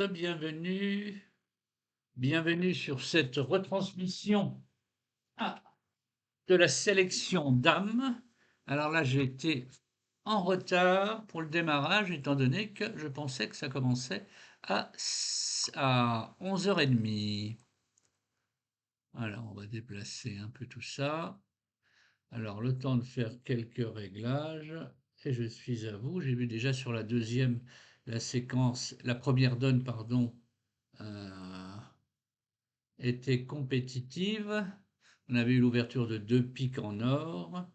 Bienvenue, bienvenue sur cette retransmission de la sélection dames. Alors là, j'ai été en retard pour le démarrage, étant donné que je pensais que ça commençait à 11h30. Alors, on va déplacer un peu tout ça. Alors, le temps de faire quelques réglages, et je suis à vous. J'ai vu déjà sur la deuxième, la séquence, la première donne, pardon, était compétitive. On avait eu l'ouverture de 2 piques en or.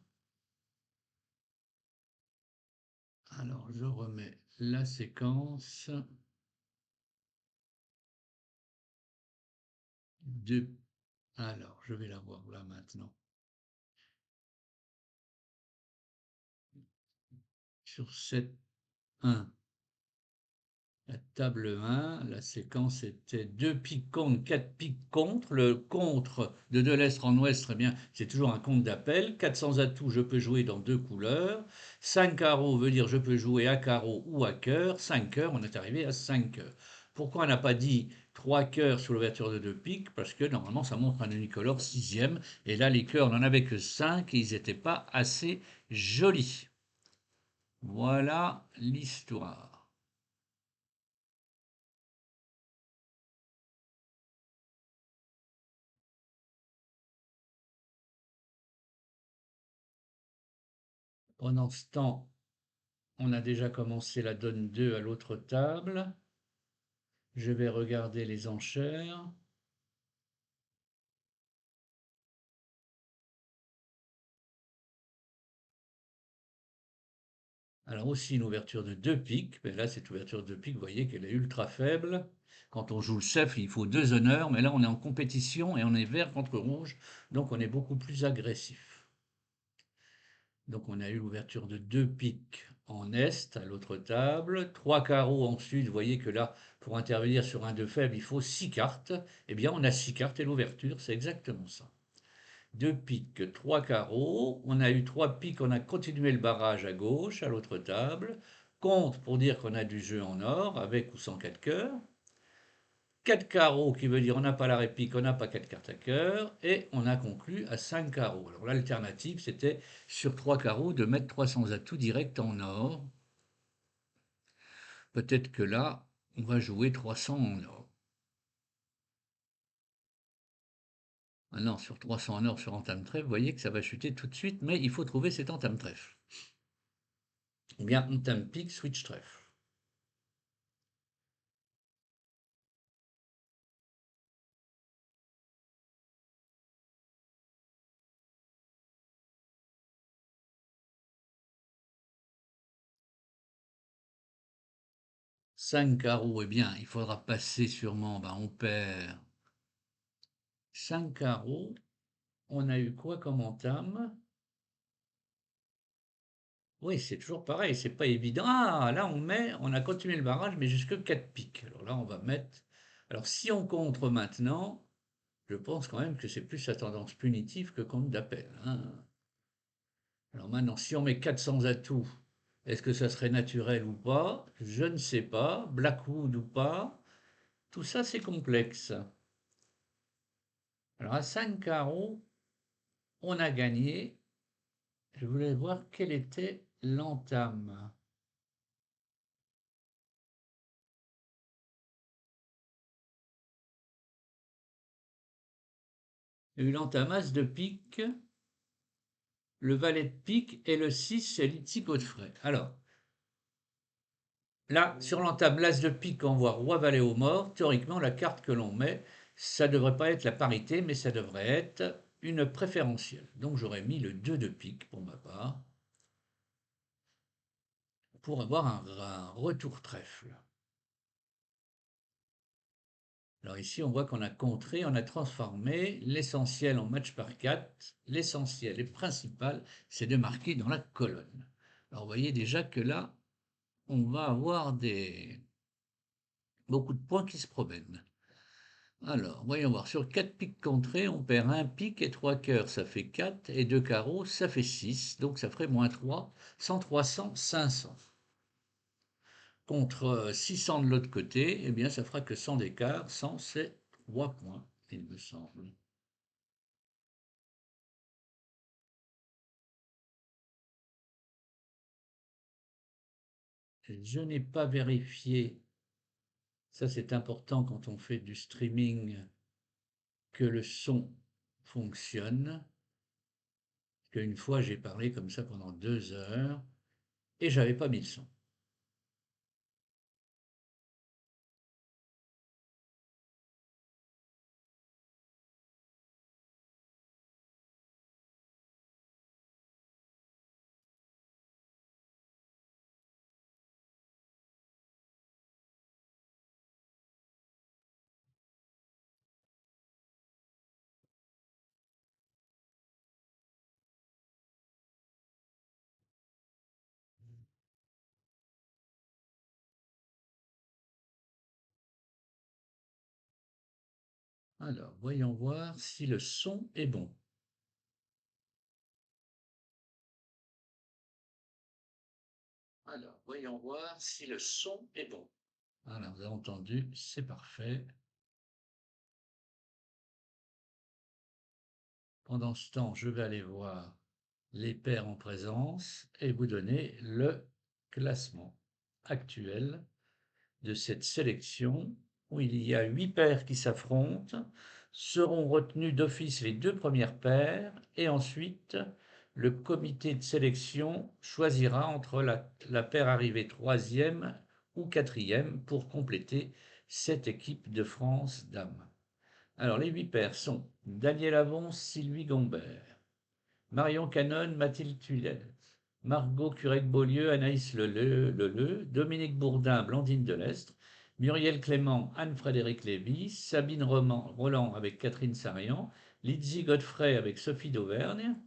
Alors, je remets la séquence. De... Alors, je vais la voir là maintenant. Sur cette 1, la table 1, la séquence était 2 piques contre, 4 piques contre. Le contre de l'est en ouest, très bien, c'est toujours un compte d'appel. 400 atouts, je peux jouer dans 2 couleurs. 5 carreaux veut dire je peux jouer à carreau ou à cœur. 5 cœurs, on est arrivé à 5 cœurs. Pourquoi on n'a pas dit 3 cœurs sur l'ouverture de 2 piques? Parce que normalement ça montre un unicolore sixième. Et là les cœurs n'en avaient que 5 et ils n'étaient pas assez jolis. Voilà l'histoire. Pendant ce temps, on a déjà commencé la donne 2 à l'autre table. Je vais regarder les enchères. Alors aussi une ouverture de 2 piques, mais là cette ouverture de 2 piques, vous voyez qu'elle est ultra faible. Quand on joue le chef, il faut 2 honneurs, mais là on est en compétition et on est vert contre rouge, donc on est beaucoup plus agressif. Donc on a eu l'ouverture de 2 piques en est à l'autre table, 3 carreaux en sud, vous voyez que là, pour intervenir sur un 2 faible, il faut 6 cartes. Eh bien on a 6 cartes et l'ouverture, c'est exactement ça. 2 piques, 3 carreaux, on a eu 3 piques, on a continué le barrage à gauche, à l'autre table, contre pour dire qu'on a du jeu en or, avec ou sans 4 cœurs, 4 carreaux qui veut dire on n'a pas la réplique, on n'a pas 4 cartes à cœur, et on a conclu à 5 carreaux. Alors l'alternative c'était sur 3 carreaux de mettre 300 atouts direct en or. Peut-être que là, on va jouer 300 en or. Ah non, sur 300 en or sur entame trèfle, vous voyez que ça va chuter tout de suite, mais il faut trouver cet entame trèfle. Ou bien entame pique, switch trèfle. 5 carreaux, eh bien, il faudra passer sûrement, ben, on perd 5 carreaux. On a eu quoi comme entame? Oui, c'est toujours pareil, c'est pas évident. Ah, là, on a continué le barrage, mais jusque 4 piques. Alors là, on va mettre. Alors, si on contre maintenant, je pense quand même que c'est plus à tendance punitive que contre d'appel, hein. Alors maintenant, si on met 400 atouts, est-ce que ça serait naturel ou pas? Je ne sais pas. Blackwood ou pas? Tout ça, c'est complexe. Alors à 5 carreaux, on a gagné. Je voulais voir quelle était l'entame. Il y a eu l'entame as de pique, le valet de pique et le 6, c'est l'Itzi Godfrey. Alors, là, sur l'entame l'as de pique, on voit roi valet au mort. Théoriquement, la carte que l'on met, ça ne devrait pas être la parité, mais ça devrait être une préférentielle. Donc j'aurais mis le 2 de pique pour ma part, pour avoir un retour trèfle. Alors ici, on voit qu'on a contré, on a transformé l'essentiel en match par 4. L'essentiel et principal, c'est de marquer dans la colonne. Alors vous voyez déjà que là, on va avoir beaucoup de points qui se promènent. Alors, voyons voir. Sur 4 piques contrées, on perd un pique et 3 cœurs, ça fait 4, et 2 carreaux, ça fait 6. Donc ça ferait moins 3, 100, 300, 500. contre 600 de l'autre côté, eh bien, ça fera que 100 d'écart. 100, c'est 3 points, il me semble. Je n'ai pas vérifié, ça c'est important quand on fait du streaming, que le son fonctionne. Qu'une fois j'ai parlé comme ça pendant 2 heures et j'avais pas mis le son. Alors, voyons voir si le son est bon. Alors, voyons voir si le son est bon. Voilà, vous avez entendu, c'est parfait. Pendant ce temps, je vais aller voir les paires en présence et vous donner le classement actuel de cette sélection où il y a 8 paires qui s'affrontent. Seront retenues d'office les 2 premières paires et ensuite le comité de sélection choisira entre la paire arrivée troisième ou quatrième pour compléter cette équipe de France dames. Alors les 8 paires sont Daniel Avon, Sylvie Gombert, Marion Canon, Mathilde Tullet, Margot Curec-Beaulieu, Anaïs Leleu, Dominique Bourdin, Blandine Delestre, Muriel Clément, Anne-Frédéric Lévy, Sabine Roland avec Catherine Sarian, Lizzie Godfrey avec Sophie d'Auvergne.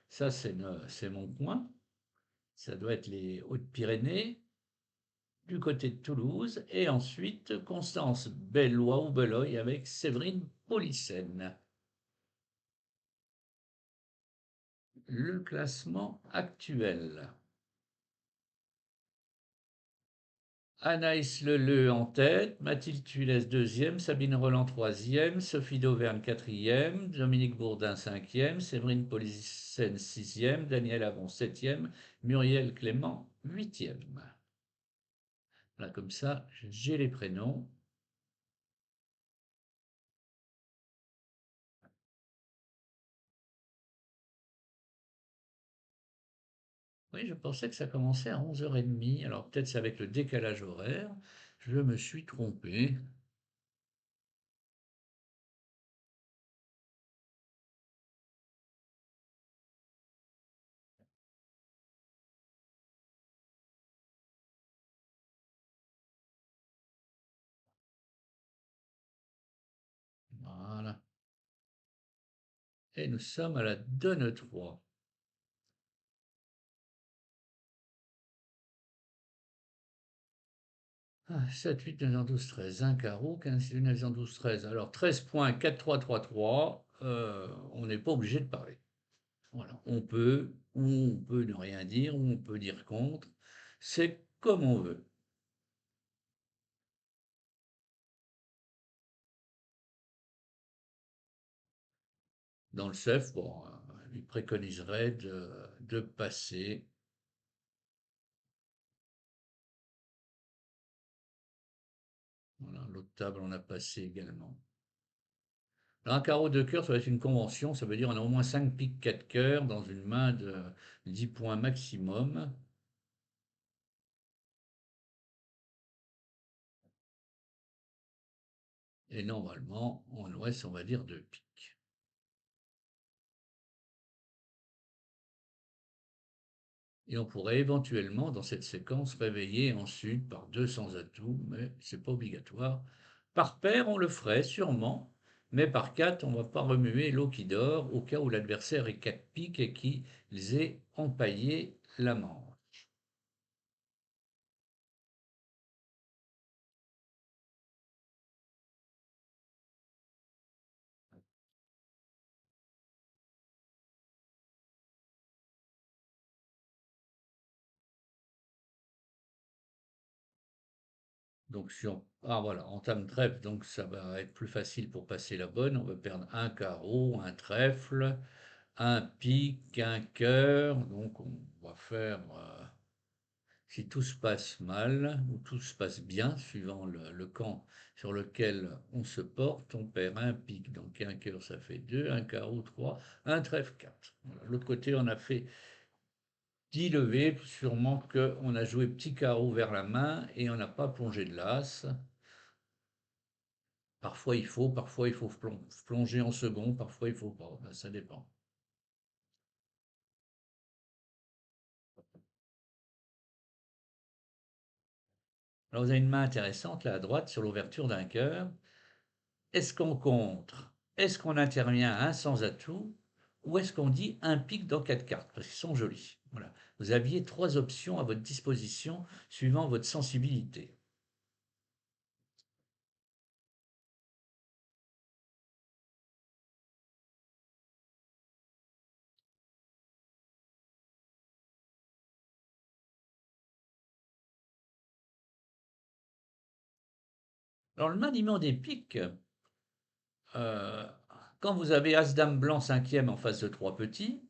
Ça, c'est mon coin. Ça doit être les Hautes-Pyrénées, du côté de Toulouse. Et ensuite, Constance Bellois ou Beloy avec Séverine Policène. Le classement actuel. Anaïs Leleu en tête, Mathilde Tuilès deuxième, Sabine Roland troisième, Sophie d'Auvergne quatrième, Dominique Bourdin cinquième, Séverine Policène sixième, Daniel Avon septième, Muriel Clément huitième. Voilà, comme ça, j'ai les prénoms. Oui, je pensais que ça commençait à 11h30. Alors peut-être c'est avec le décalage horaire. Je me suis trompé. Voilà. Et nous sommes à la donne 3. 7, 8, 9, 12, 13. Un carreau, 15, 16, 9, 12, 13. Alors 13 points, 4, 3, 3, 3. On n'est pas obligé de parler. Voilà. On peut ne rien dire, ou on peut dire contre. C'est comme on veut. Dans le CEF, bon, il préconiserait de passer. Voilà, l'autre table, on a passé également. Alors, un carreau de cœur, ça va être une convention. Ça veut dire qu'on a au moins 5 piques 4 cœurs dans une main de 10 points maximum. Et normalement, en Ouest, on va dire 2 piques. Et on pourrait éventuellement, dans cette séquence, réveiller ensuite par 200 atouts, mais c'est pas obligatoire. Par paire, on le ferait sûrement, mais par 4, on ne va pas remuer l'eau qui dort au cas où l'adversaire est 4 piques et qu'il ait empaillé la manche. Donc si on ah voilà, entame trèfle, donc ça va être plus facile pour passer la bonne. On va perdre un carreau, un trèfle, un pic, un cœur. Donc on va faire, si tout se passe mal ou tout se passe bien, suivant le camp sur lequel on se porte, on perd un pic. Donc un cœur, ça fait 2, un carreau, 3, un trèfle, 4. Voilà. L'autre côté, on a fait 10 levées, sûrement qu'on a joué petit carreau vers la main et on n'a pas plongé de l'as. Parfois il faut plonger en second, parfois il faut pas, ben, ça dépend. Alors vous avez une main intéressante là à droite sur l'ouverture d'un cœur. Est-ce qu'on contre? Est-ce qu'on intervient à un sans atout? Ou est-ce qu'on dit un pic dans 4 cartes? Parce qu'ils sont jolis. Voilà. Vous aviez 3 options à votre disposition suivant votre sensibilité. Alors le maniement des pics, euh, quand vous avez As-Dame blanc cinquième en face de 3 petits,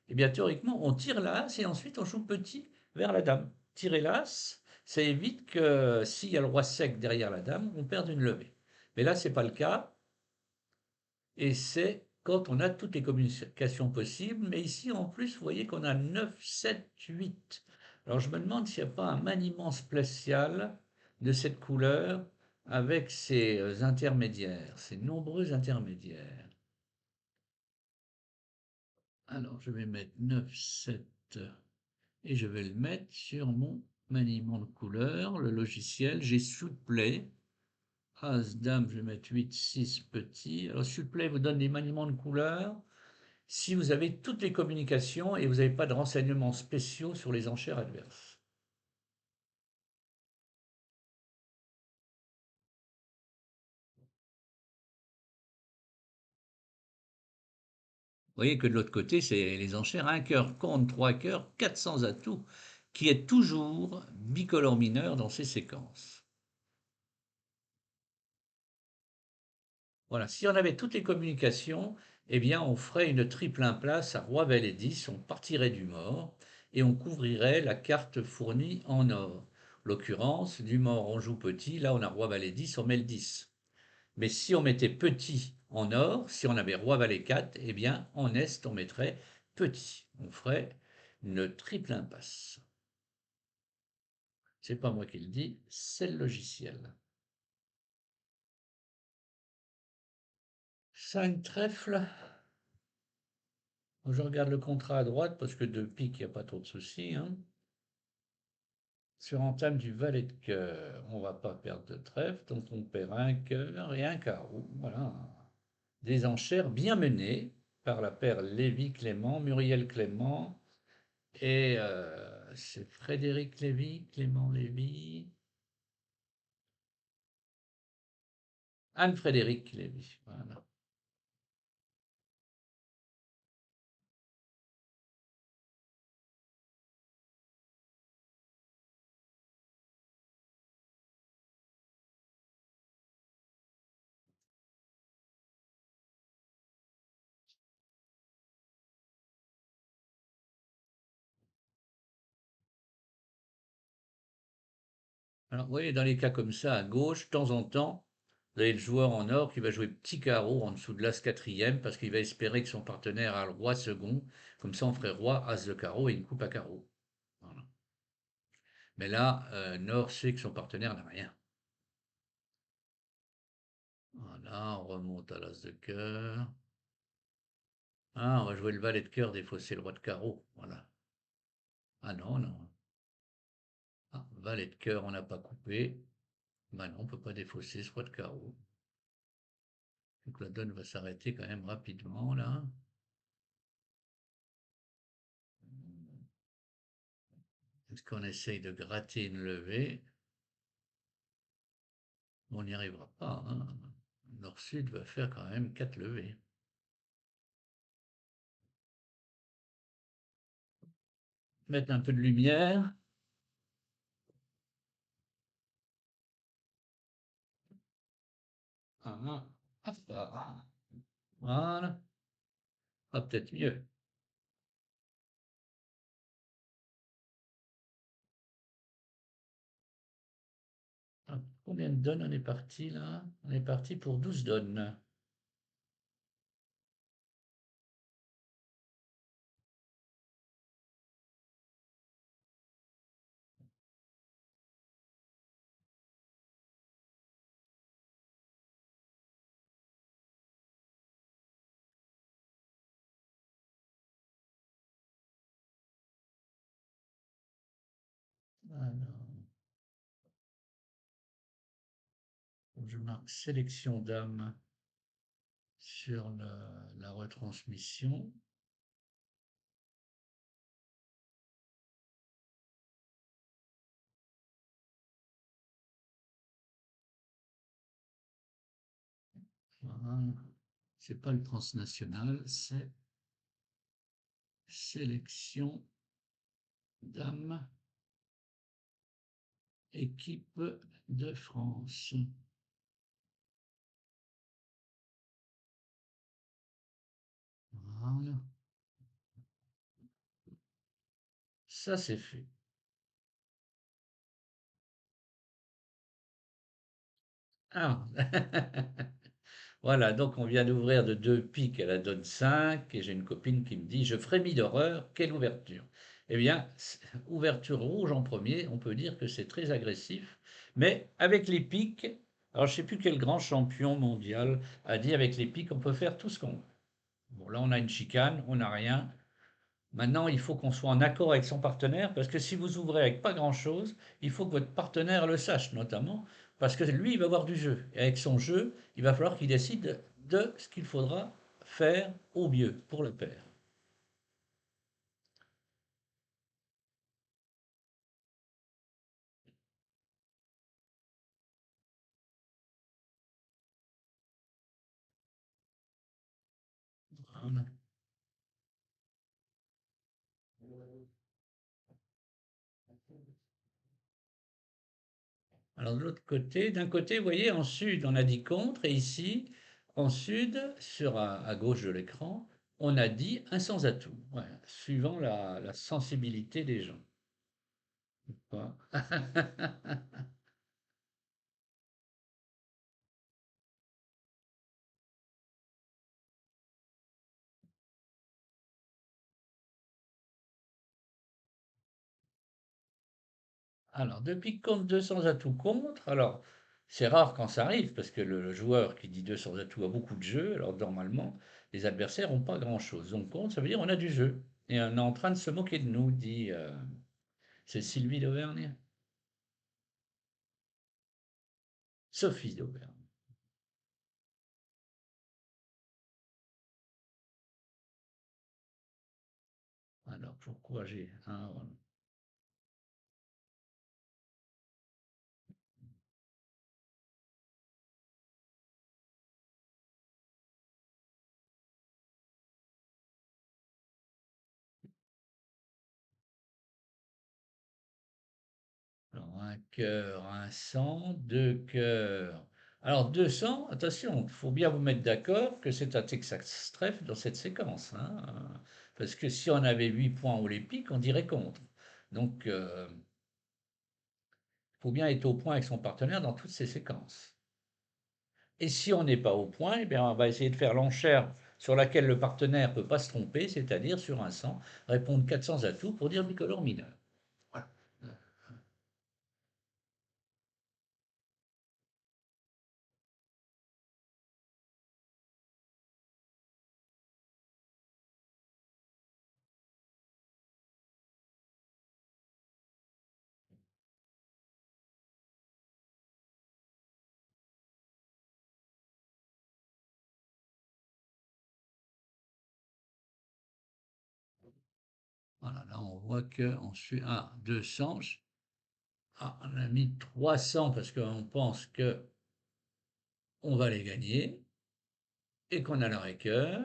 eh bien théoriquement on tire l'As et ensuite on joue petit vers la Dame. Tirer l'As, ça évite que s'il y a le roi sec derrière la Dame, on perde une levée. Mais là, c'est pas le cas. Et c'est quand on a toutes les communications possibles. Mais ici, en plus, vous voyez qu'on a 9, 7, 8. Alors je me demande s'il n'y a pas un maniement spécial de cette couleur avec ces intermédiaires, ces nombreux intermédiaires. Alors je vais mettre 9, 7 et je vais le mettre sur mon maniement de couleur, le logiciel. J'ai Shootplay. As, Dame, je vais mettre 8, 6 petits. Alors Shootplay vous donne des maniements de couleurs si vous avez toutes les communications et vous n'avez pas de renseignements spéciaux sur les enchères adverses. Vous voyez que de l'autre côté, c'est les enchères un cœur contre 3 cœurs, 400 atouts, qui est toujours bicolore mineur dans ces séquences. Voilà, si on avait toutes les communications, eh bien on ferait une triple impasse à roi valet 10, on partirait du mort et on couvrirait la carte fournie en or. L'occurrence, du mort on joue petit, là on a roi valet 10, on met le 10. Mais si on mettait petit en or, si on avait roi valet 4, eh bien en est on mettrait petit. On ferait une triple impasse. C'est pas moi qui le dis, c'est le logiciel. 5 trèfles. Je regarde le contrat à droite parce que de pique, il n'y a pas trop de soucis. Hein. Sur entame du valet de cœur, on ne va pas perdre de trèfle, donc on perd un cœur et un carreau. Voilà. Des enchères bien menées par la paire Lévy-Clément, Muriel-Clément et c'est Frédéric Lévy, Clément Lévy, Anne-Frédéric Lévy. Voilà. Alors, vous voyez, dans les cas comme ça, à gauche, de temps en temps, vous avez le joueur en or qui va jouer petit carreau en dessous de l'as quatrième parce qu'il va espérer que son partenaire a le roi second. Comme ça, on ferait roi, as de carreau et une coupe à carreau. Voilà. Mais là, Nord sait que son partenaire n'a rien. Voilà, on remonte à l'as de cœur. Ah, on va jouer le valet de cœur, défausser le roi de carreau. Voilà. Ah non, non. Ah, valet de cœur, on n'a pas coupé. Ben non, on ne peut pas défausser ce roi de carreau. Donc la donne va s'arrêter quand même rapidement là. Est-ce qu'on essaye de gratter une levée? On n'y arrivera pas. Hein. Nord-Sud va faire quand même 4 levées. Mettre un peu de lumière. Ah, hop là. Voilà, ah, peut-être mieux. Ah, combien de donnes on est parti là? On est parti pour 12 donnes. Alors, je marque sélection d'âme sur la retransmission. Voilà. C'est pas le transnational, c'est sélection d'âme, équipe de France. Voilà, ça c'est fait. Ah. Voilà, donc on vient d'ouvrir de 2 piques, elle la donne 5, et j'ai une copine qui me dit: «Je frémis d'horreur, quelle ouverture!» Eh bien, ouverture rouge en premier, on peut dire que c'est très agressif, mais avec les piques, alors je ne sais plus quel grand champion mondial a dit: «Avec les piques, on peut faire tout ce qu'on veut». Bon, là, on a une chicane, on n'a rien. Maintenant, il faut qu'on soit en accord avec son partenaire, parce que si vous ouvrez avec pas grand-chose, il faut que votre partenaire le sache, notamment, parce que lui, il va avoir du jeu. Et avec son jeu, il va falloir qu'il décide de ce qu'il faudra faire au mieux pour le père. Voilà. Alors de l'autre côté, d'un côté, vous voyez, en sud, on a dit contre, et ici, en sud, à gauche de l'écran, on a dit un sans atout, ouais, suivant la sensibilité des gens. Voilà. Alors, depuis que compte 200 atouts contre, alors c'est rare quand ça arrive, parce que le joueur qui dit 200 atouts a beaucoup de jeux, alors normalement, les adversaires n'ont pas grand-chose. Donc contre, ça veut dire on a du jeu. Et on est en train de se moquer de nous, dit c'est Sylvie d'Auvergne. Sophie d'Auvergne. Alors pourquoi j'ai un... Voilà. Alors un cœur, un sang, deux cœurs. Alors 200, attention, il faut bien vous mettre d'accord que c'est un Texas trèfle dans cette séquence, hein, parce que si on avait 8 points olympiques, on dirait contre. Donc il faut bien être au point avec son partenaire dans toutes ces séquences. Et si on n'est pas au point, eh bien, on va essayer de faire l'enchère sur laquelle le partenaire ne peut pas se tromper, c'est-à-dire sur un 100, répondre 400 à tout pour dire bicolore mineur. Voilà. Voilà, là on voit qu'on suit à 200. Ah, on a mis 300 parce qu'on pense que on va les gagner et qu'on a le cœur.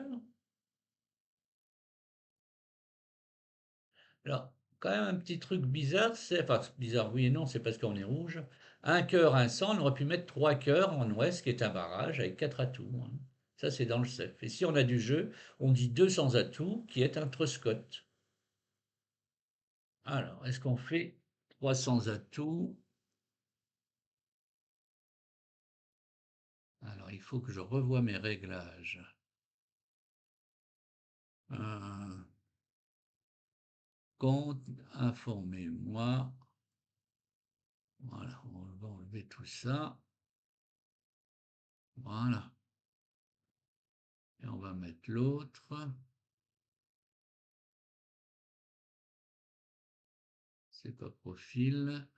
Alors, quand même un petit truc bizarre, c'est enfin bizarre, oui et non, c'est parce qu'on est rouge. Un cœur, un sang, on aurait pu mettre trois cœurs en ouest, qui est un barrage avec quatre atouts, hein. Ça, c'est dans le CEF. Et si on a du jeu, on dit 200 atouts, qui est un Truscott. Alors, est-ce qu'on fait 300 atouts? Alors, il faut que je revoie mes réglages. Euh, Compte, informez-moi. Voilà, on va enlever tout ça. Voilà. Et on va mettre l'autre. C'est pas profil.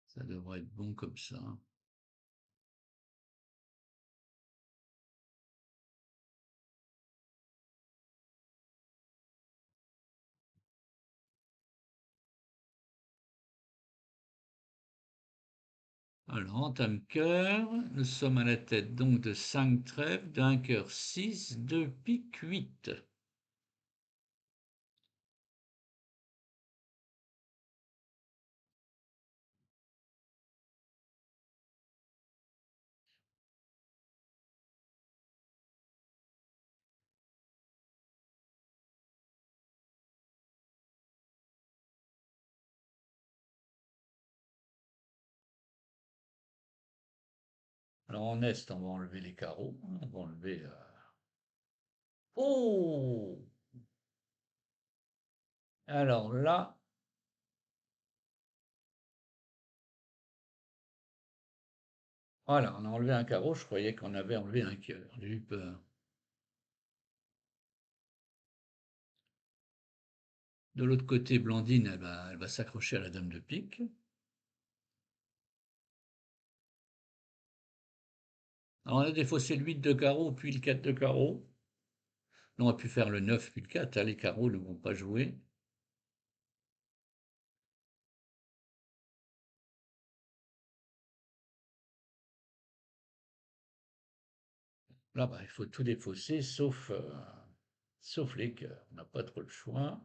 Ça devrait être bon comme ça. Alors, entame cœur, nous sommes à la tête donc de 5 trèfles, d'un cœur 6, 2 piques 8. Alors en est, on va enlever les carreaux, hein, on va enlever. Oh! Alors là, voilà, on a enlevé un carreau, je croyais qu'on avait enlevé un cœur, j'ai eu peur. De l'autre côté, Blandine, elle va s'accrocher à la dame de pique. Alors on a défaussé le 8 de carreau, puis le 4 de carreau. On aurait pu faire le 9 puis le 4, hein, les carreaux ne vont pas jouer. Là, il faut tout défausser, sauf les cœurs. On n'a pas trop le choix.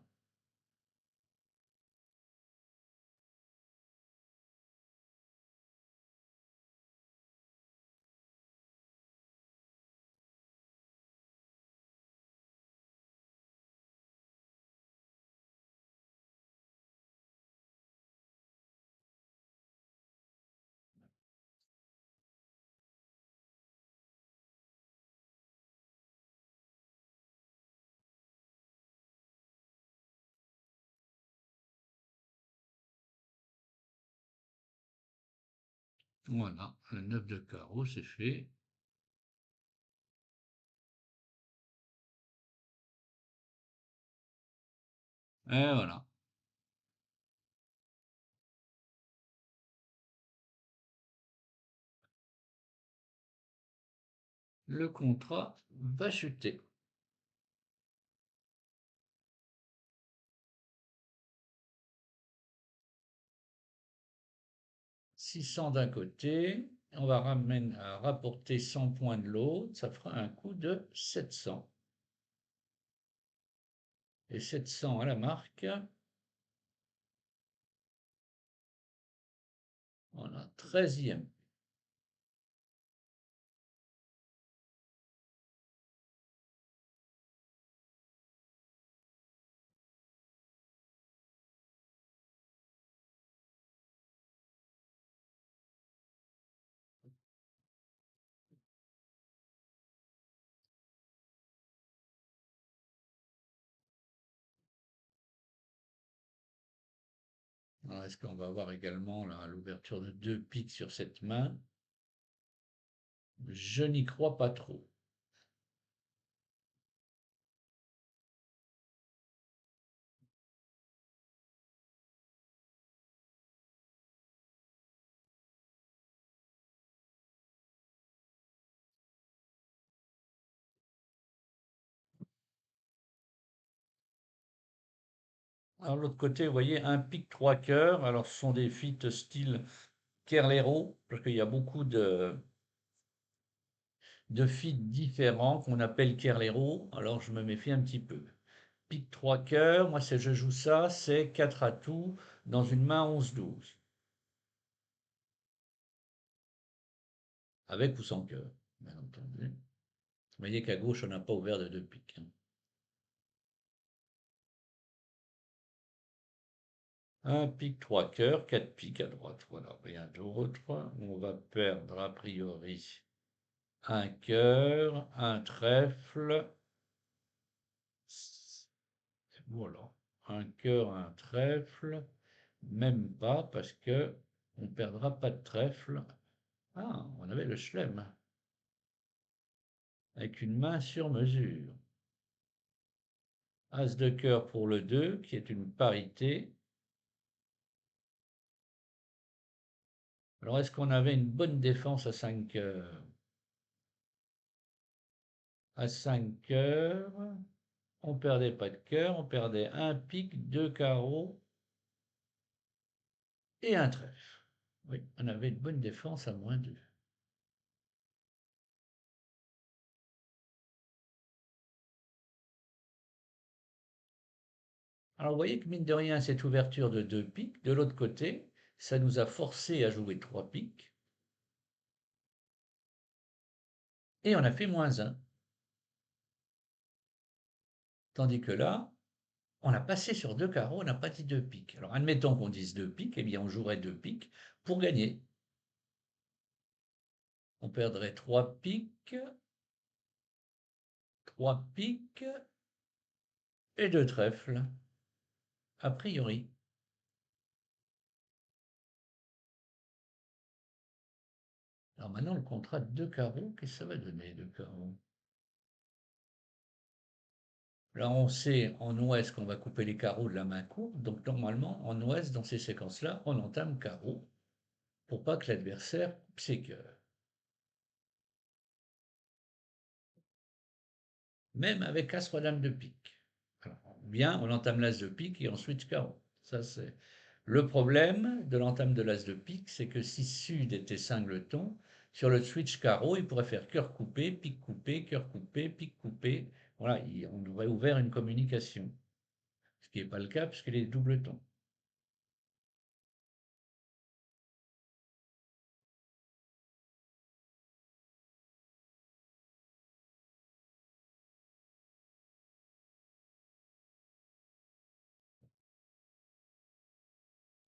Voilà, le 9 de carreau, c'est fait. Et voilà. Le contrat va chuter. 600 d'un côté, on va rapporter 100 points de l'autre, ça fera un coût de 700. Et 700 à la marque, voilà, 13e. Est-ce qu'on va avoir également l'ouverture de 2 piques sur cette main? Je n'y crois pas trop. Alors, de l'autre côté, vous voyez, un pic, trois cœurs. Alors, ce sont des fites style Kerlero, parce qu'il y a beaucoup de filles différents qu'on appelle Kerlero, alors je me méfie un petit peu. Pique 3 cœurs, moi je joue ça, c'est 4 atouts dans une main 11-12, avec ou sans cœur, bien entendu. Vous voyez qu'à gauche, on n'a pas ouvert de 2 piques, hein. Un pique, 3 cœurs, 4 piques à droite, voilà, rien d'autre. On va perdre a priori un cœur, un trèfle, voilà, un cœur, un trèfle, même pas parce que on perdra pas de trèfle. Ah, on avait le chelem avec une main sur mesure. As de cœur pour le 2, qui est une parité. Alors, est-ce qu'on avait une bonne défense à 5 cœurs? À 5 cœurs, on perdait pas de cœur, on perdait un pique, 2 carreaux et un trèfle. Oui, on avait une bonne défense à -2. Alors, vous voyez que mine de rien, cette ouverture de 2 piques, de l'autre côté, ça nous a forcé à jouer 3 piques. Et on a fait -1. Tandis que là, on a passé sur 2 carreaux, on n'a pas dit 2 piques. Alors, admettons qu'on dise 2 piques, eh bien, on jouerait 2 piques pour gagner. On perdrait 3 piques, 3 piques et 2 trèfles, a priori. Alors maintenant, le contrat de 2 carreaux, qu'est-ce que ça va donner, 2 carreaux? Là, on sait en ouest qu'on va couper les carreaux de la main courte, donc normalement, en ouest, dans ces séquences-là, on entame carreau pour pas que l'adversaire coupe ses cœurs. Même avec As-Roi Dame de pique. Alors, bien, on entame l'As de pique et ensuite carreau. Ça, c'est le problème de l'entame de l'As de pique, c'est que si Sud était cingleton, sur le switch carreau, il pourrait faire cœur coupé, pique coupé, cœur coupé, pique coupé. Voilà, on aurait ouvert une communication. Ce qui n'est pas le cas puisqu'il est double ton.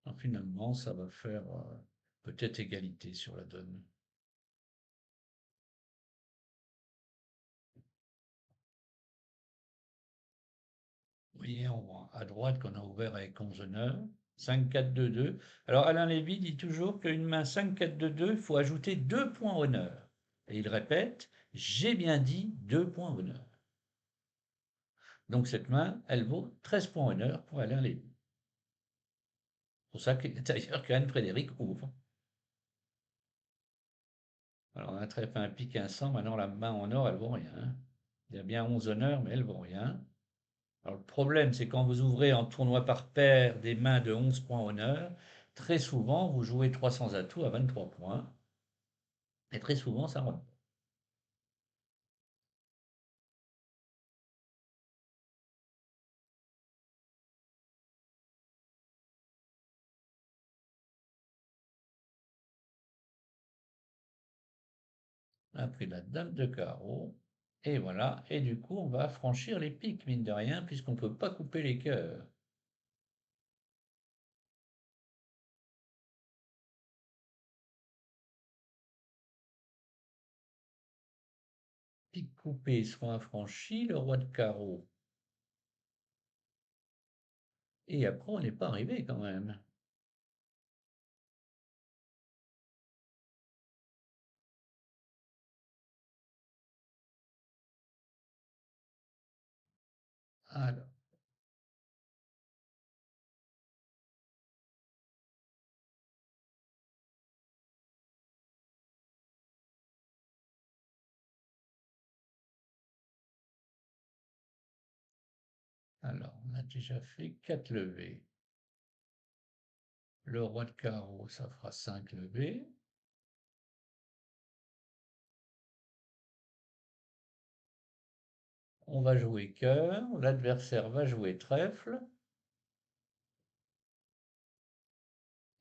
Alors, finalement, ça va faire peut-être égalité sur la donne. Vous voyez à droite qu'on a ouvert avec 11 honneurs. 5-4-2-2. Alors Alain Lévy dit toujours qu'une main 5-4-2-2, il faut ajouter 2 points honneur. Et il répète, j'ai bien dit 2 points honneur. Donc cette main, elle vaut 13 points honneur pour Alain Lévy. C'est pour ça que d'ailleurs qu'Anne Frédéric ouvre. Alors un trèfle, un pique, un sang, maintenant la main en or, elle vaut rien. Il y a bien 11 honneurs, mais elle vaut rien. Alors le problème, c'est quand vous ouvrez en tournoi par paire des mains de 11 points honneur, très souvent, vous jouez 300 atouts à 23 points. Et très souvent, ça rentre. On a pris la dame de carreau. Et voilà. Et du coup, on va franchir les piques, mine de rien, puisqu'on ne peut pas couper les cœurs. Pique coupée soit infranchi, le roi de carreau. Et après, on n'est pas arrivé quand même. Alors, on a déjà fait 4 levées. Le roi de carreau, ça fera 5 levées. on va jouer cœur, l'adversaire va jouer trèfle.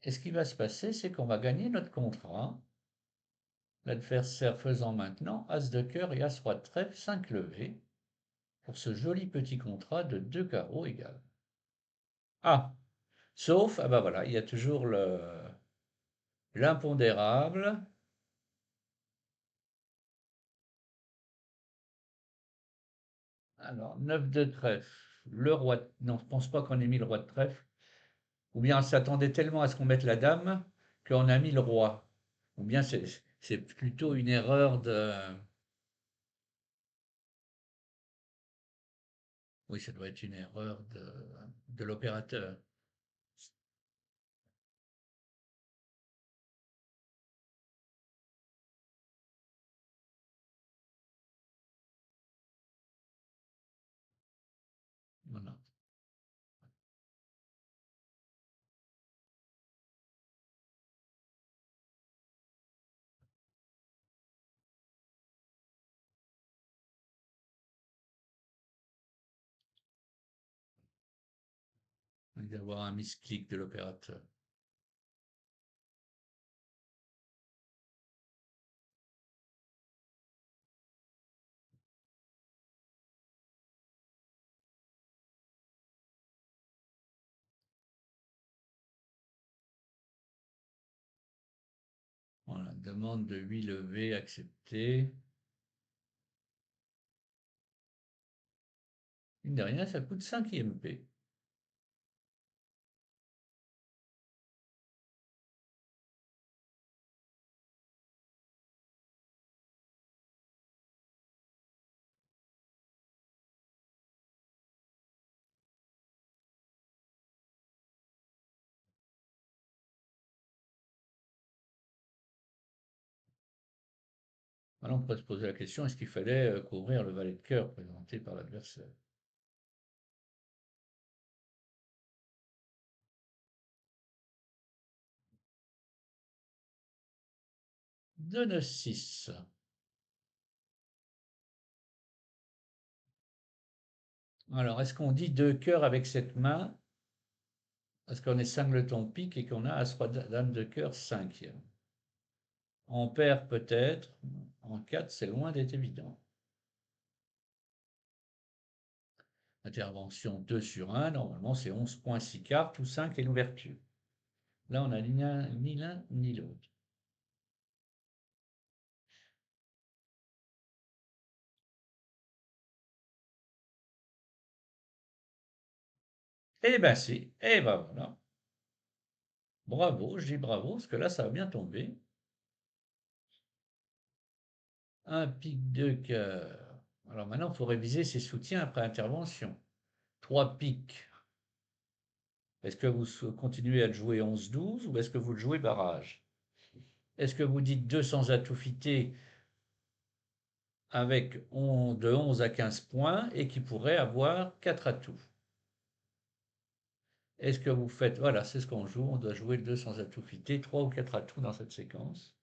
Et ce qui va se passer, c'est qu'on va gagner notre contrat. L'adversaire faisant maintenant as de cœur et as roi de trèfle, 5 levées, pour ce joli petit contrat de 2 carreaux égal. Ah, sauf, ah bah voilà, il y a toujours l'impondérable. Alors, 9 de trèfle, le roi, non, je pense pas qu'on ait mis le roi de trèfle, ou bien on s'attendait tellement à ce qu'on mette la dame qu'on a mis le roi, ou bien c'est plutôt une erreur de, oui, ça doit être une erreur de l'opérateur. Voilà. Il doit y avoir un misclick de l'opérateur. Voilà, demande de 8 levées acceptée. Mine de rien, ça coûte 5 IMP. Alors on pourrait se poser la question, est-ce qu'il fallait couvrir le valet de cœur présenté par l'adversaire? Deux 9 6. Alors, est-ce qu'on dit deux cœurs avec cette main? Parce qu'on est singleton pique et qu'on a as roi dame de cœur 5. On perd peut-être. En 4, c'est loin d'être évident. Intervention 2 sur 1, normalement c'est 11 points 6 cartes ou 5 et l'ouverture. Là, on n'a ni l'un ni l'autre. Eh ben si, eh ben voilà. Bravo, je dis bravo, parce que là, ça va bien tomber. Un pique de cœur. Alors maintenant, il faut réviser ses soutiens après intervention. Trois piques. Est-ce que vous continuez à le jouer 11-12 ou est-ce que vous le jouez barrage? Est-ce que vous dites 2 sans atout fité avec de 11 à 15 points et qui pourrait avoir 4 atouts? Est-ce que vous faites... Voilà, c'est ce qu'on joue. On doit jouer 2 sans atout fité, 3 ou 4 atouts dans cette séquence.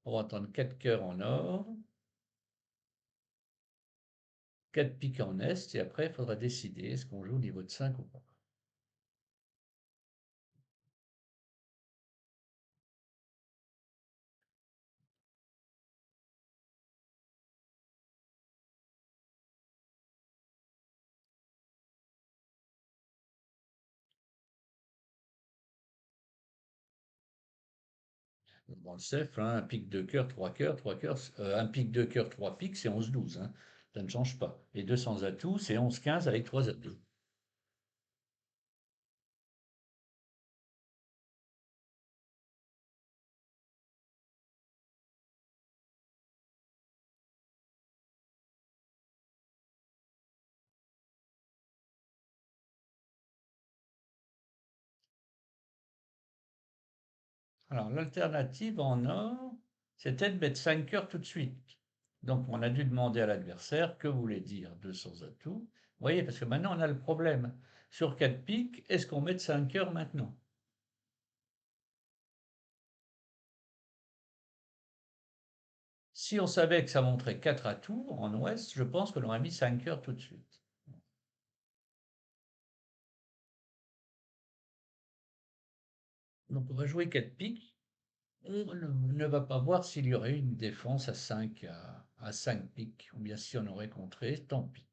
On va entendre 4 cœurs en or. 4 piques en est, et après, il faudra décider est-ce qu'on joue au niveau de 5 ou pas. Dans le CEF, hein, un pique de cœur, 3 cœurs, 3 cœurs, un pique de cœur, 3 piques, c'est 11-12. Hein. Ça ne change pas. Et 200 atouts, c'est 11-15 avec 3 atouts. Alors, l'alternative en or, c'était de mettre 5 cœurs tout de suite. Donc, on a dû demander à l'adversaire que voulait dire 200 atouts. Vous voyez, parce que maintenant, on a le problème. Sur 4 piques, est-ce qu'on met 5 cœurs maintenant? Si on savait que ça montrait 4 atouts en ouest, je pense qu'on aurait mis 5 cœurs tout de suite. Donc on va jouer 4 piques. On ne va pas voir s'il y aurait une défense à 5, à 5 piques, ou bien si on aurait contré, tant pis.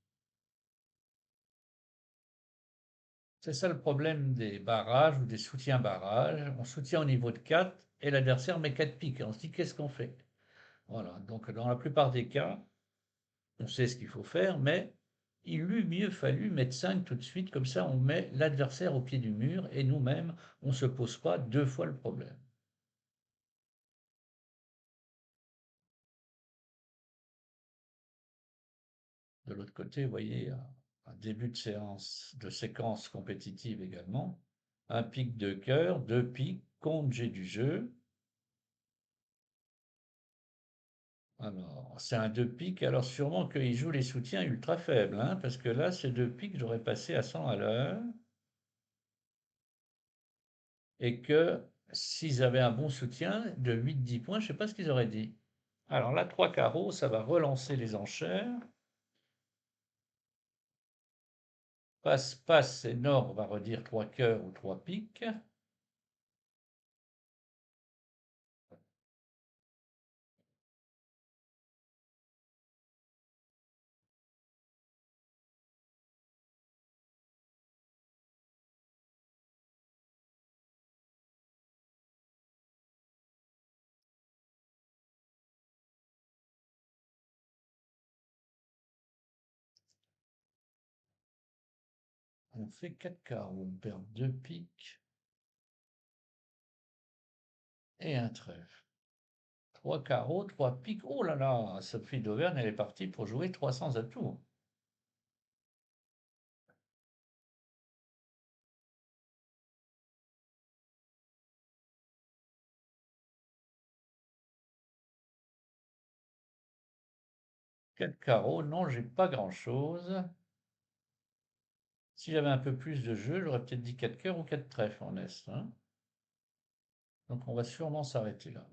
C'est ça le problème des barrages ou des soutiens barrages. On soutient au niveau de 4 et l'adversaire met 4 piques. Et on se dit qu'est-ce qu'on fait? Voilà, donc dans la plupart des cas, on sait ce qu'il faut faire, mais il eût mieux fallu mettre 5 tout de suite, comme ça on met l'adversaire au pied du mur et nous-mêmes, on ne se pose pas 2 fois le problème. De l'autre côté, vous voyez, un début de séquence compétitive également. Un pic de cœur, 2 piques, compte G du jeu. Alors, c'est un 2 piques, alors sûrement qu'il joue les soutiens ultra faibles, hein, parce que là, ces 2 piques, j'aurais passé à 100 à l'heure. Et que s'ils avaient un bon soutien de 8-10 points, je ne sais pas ce qu'ils auraient dit. Alors là, 3 carreaux, ça va relancer les enchères. Passe, passe, et Nord va redire 3 cœurs ou 3 piques. On fait 4 carreaux, on perd 2 piques et un trèfle. 3 carreaux, 3 piques. Oh là là, Sophie d'Auvergne, elle est partie pour jouer 300 atouts. 4 carreaux, non, j'ai pas grand-chose. Si j'avais un peu plus de jeu, j'aurais peut-être dit 4 cœurs ou 4 trèfles en Est, hein. Donc on va sûrement s'arrêter là.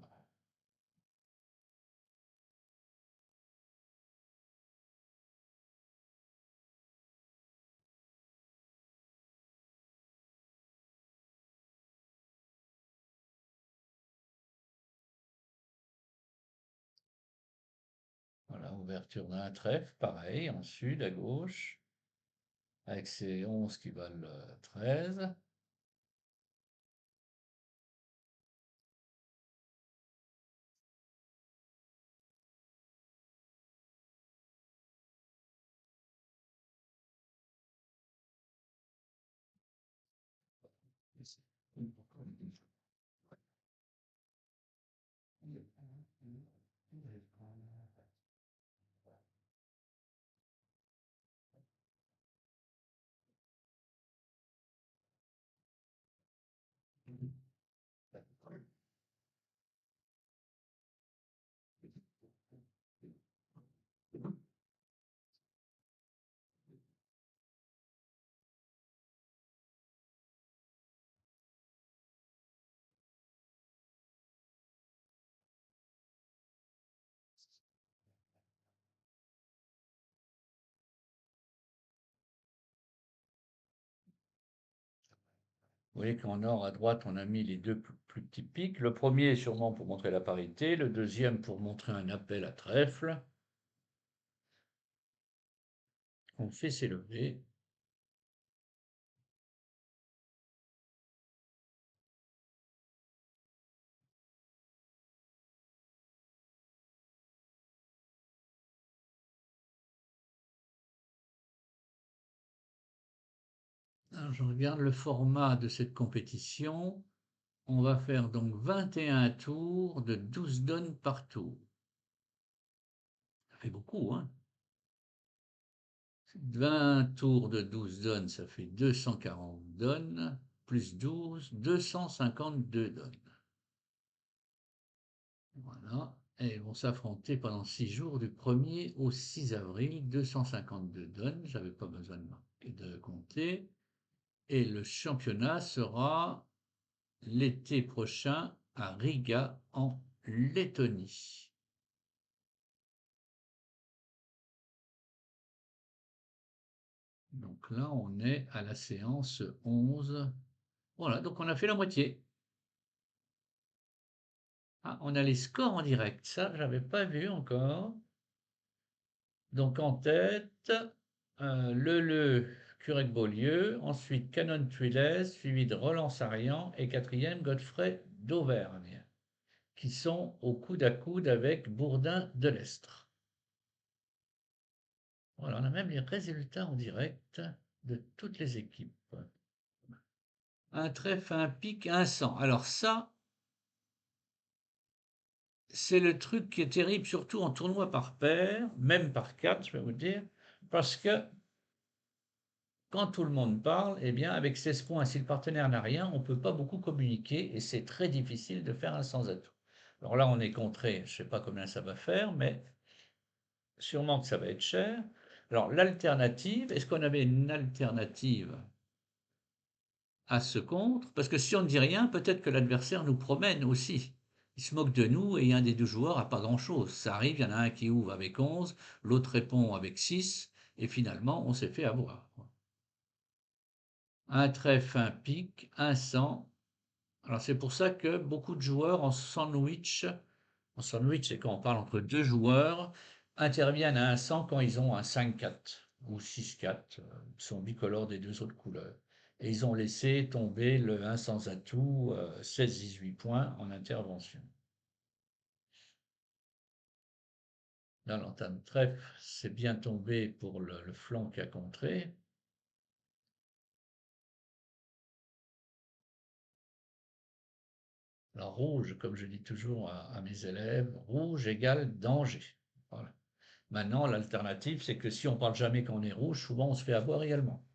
Voilà, ouverture d'un trèfle, pareil, en sud, à gauche, avec ses 11 qui valent 13. Vous voyez qu'en or, à droite, on a mis les deux plus petits pics. Le premier est sûrement pour montrer la parité, le deuxième pour montrer un appel à trèfle. On fait s'élever. Alors, je regarde le format de cette compétition. On va faire donc 21 tours de 12 donnes par tour. Ça fait beaucoup, hein? 20 tours de 12 donnes, ça fait 240 donnes, plus 12, 252 donnes. Voilà, et ils vont s'affronter pendant 6 jours du 1er au 6 avril, 252 donnes, j'avais pas besoin de compter. Et le championnat sera l'été prochain à Riga, en Lettonie. Donc là, on est à la séance 11. Voilà, donc on a fait la moitié. Ah, on a les scores en direct, ça, j'avais pas vu encore. Donc en tête, Le Curec-Beaulieu, ensuite Canon Tuiles, suivi de Roland Sarian et quatrième Godfrey d'Auvergne, qui sont au coude à coude avec Bourdin de l'Estre. Voilà, on a même les résultats en direct de toutes les équipes. Un trèfle, un pic, un 100. Alors ça, c'est le truc qui est terrible, surtout en tournoi par paire, même par quatre, je vais vous dire, parce que quand tout le monde parle, eh bien, avec 16 points, si le partenaire n'a rien, on ne peut pas beaucoup communiquer et c'est très difficile de faire un sans atout. Alors là, on est contré, je ne sais pas combien ça va faire, mais sûrement que ça va être cher. Alors l'alternative, est-ce qu'on avait une alternative à ce contre? Parce que si on ne dit rien, peut-être que l'adversaire nous promène aussi. Il se moque de nous et un des deux joueurs a pas grand-chose. Ça arrive, il y en a un qui ouvre avec 11, l'autre répond avec 6, et finalement, on s'est fait avoir. Un trèfle, un pic, un 100. Alors c'est pour ça que beaucoup de joueurs en sandwich c'est quand on parle entre deux joueurs, interviennent à un 100 quand ils ont un 5-4 ou 6-4, ils sont bicolores des deux autres couleurs. Et ils ont laissé tomber le 1 sans atout, 16-18 points en intervention. Là, l'entame trèfle, c'est bien tombé pour le flanc qui a contré. Alors rouge, comme je dis toujours à mes élèves, rouge égale danger. Voilà. Maintenant, l'alternative, c'est que si on parle jamais qu'on est rouge, souvent on se fait avoir également.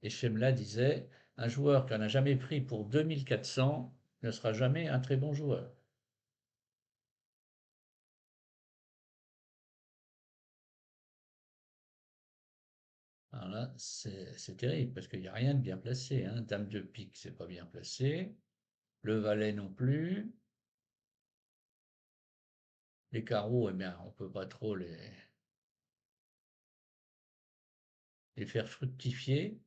Et Chemla disait, un joueur qui n'en a jamais pris pour 2400 ne sera jamais un très bon joueur. Alors là, c'est terrible parce qu'il n'y a rien de bien placé, hein. Dame de pique, c'est pas bien placé. Le valet non plus. Les carreaux, eh bien, on peut pas trop les faire fructifier.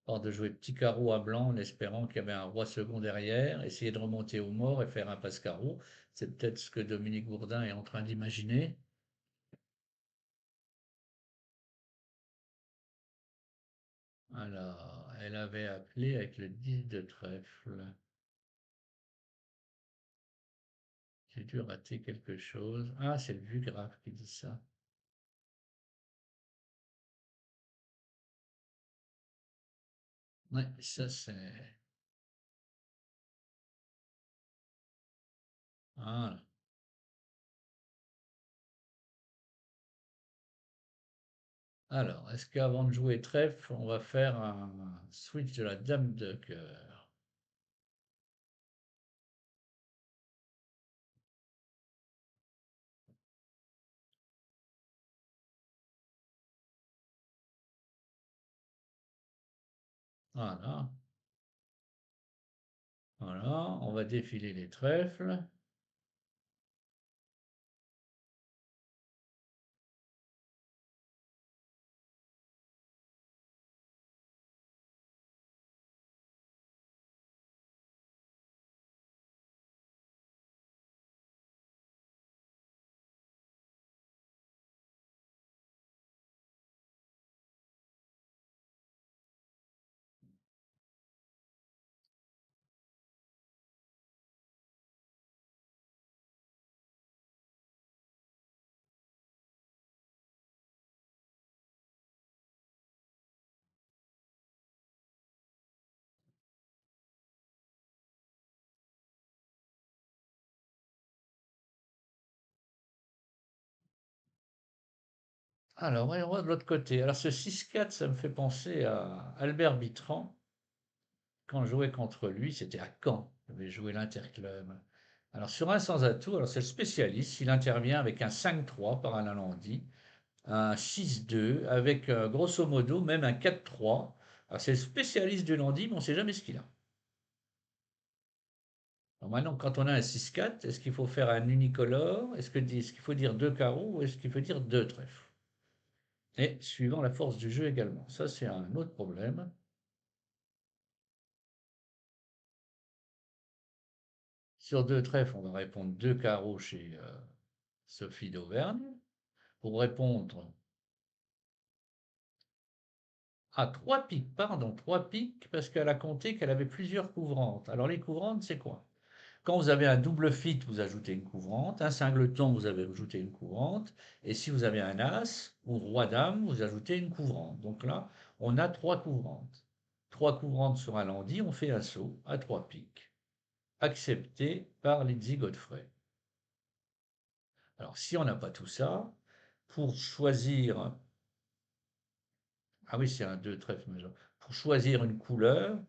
Hors de jouer petit carreau à blanc en espérant qu'il y avait un roi second derrière, essayer de remonter au mort et faire un passe-carreau. C'est peut-être ce que Dominique Bourdin est en train d'imaginer. Alors, elle avait appelé avec le 10 de trèfle. J'ai dû rater quelque chose. Ah, c'est le Vugraph qui dit ça. Ouais, ça c'est. Voilà. Alors, est-ce qu'avant de jouer trèfle, on va faire un switch de la dame de cœur? Voilà. Voilà, on va défiler les trèfles. Alors, on va de l'autre côté. Alors, ce 6-4, ça me fait penser à Albert Bitran. Quand je jouais contre lui, c'était à Caen. J'avais joué l'Interclub. Alors, sur un sans atout, alors c'est le spécialiste. Il intervient avec un 5-3 par un Alandi, un 6-2, avec grosso modo même un 4-3. Alors, c'est le spécialiste du Landy, mais on ne sait jamais ce qu'il a. Alors maintenant, quand on a un 6-4, est-ce qu'il faut faire un unicolore? Est-ce qu'il faut dire deux carreaux ou est-ce qu'il faut dire deux trèfles? et suivant la force du jeu également. Ça, c'est un autre problème. Sur deux trèfles, on va répondre deux carreaux chez Sophie d'Auvergne. Pour répondre à trois piques, pardon, trois piques, parce qu'elle a compté qu'elle avait plusieurs couvrantes. Alors les couvrantes, c'est quoi? Quand vous avez un double fit, vous ajoutez une couvrante, un singleton, vous avez ajouté une couvrante, et si vous avez un as ou roi-dame, vous ajoutez une couvrante. Donc là, on a trois couvrantes. Trois couvrantes sur un lundi, on fait un saut à trois piques, accepté par Lizzie Godfrey. Alors si on n'a pas tout ça, pour choisir, ah oui, c'est un 2 trèfle majeur, pour choisir une couleur,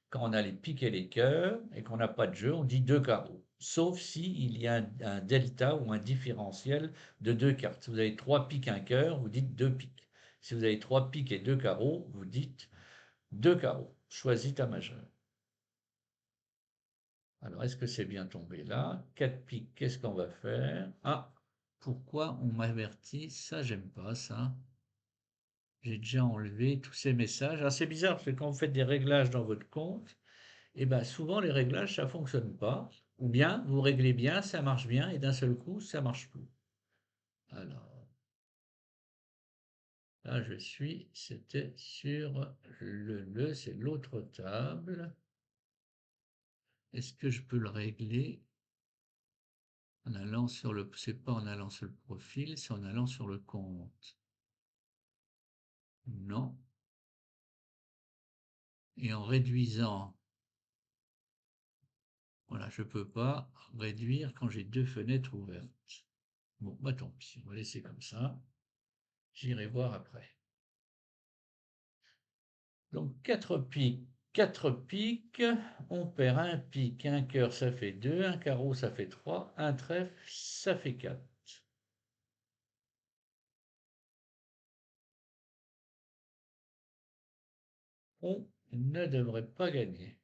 quand on a les piques et les cœurs et qu'on n'a pas de jeu, on dit deux carreaux. Sauf s'il y a un delta ou un différentiel de deux cartes. Si vous avez trois piques, un cœur, vous dites deux piques. Si vous avez trois piques et deux carreaux, vous dites deux carreaux. Choisis ta majeure. Alors, est-ce que c'est bien tombé là? Quatre piques, qu'est-ce qu'on va faire? Ah, pourquoi on m'avertit? Ça, j'aime pas ça. J'ai déjà enlevé tous ces messages. Ah, c'est bizarre parce que quand vous faites des réglages dans votre compte, et bien souvent les réglages, ça ne fonctionne pas. Ou bien vous réglez bien, ça marche bien, et d'un seul coup, ça ne marche plus. Alors, là je suis, c'était sur c'est l'autre table. Est-ce que je peux le régler en allant sur le, c'est pas en allant sur le profil, c'est en allant sur le compte. Non. Et en réduisant, voilà, je ne peux pas réduire quand j'ai deux fenêtres ouvertes. Bon, bah tant pis, on va laisser comme ça. J'irai voir après. Donc 4 piques, on perd un pique, un cœur ça fait 2, un carreau ça fait 3, un trèfle ça fait 4. On ne devrait pas gagner.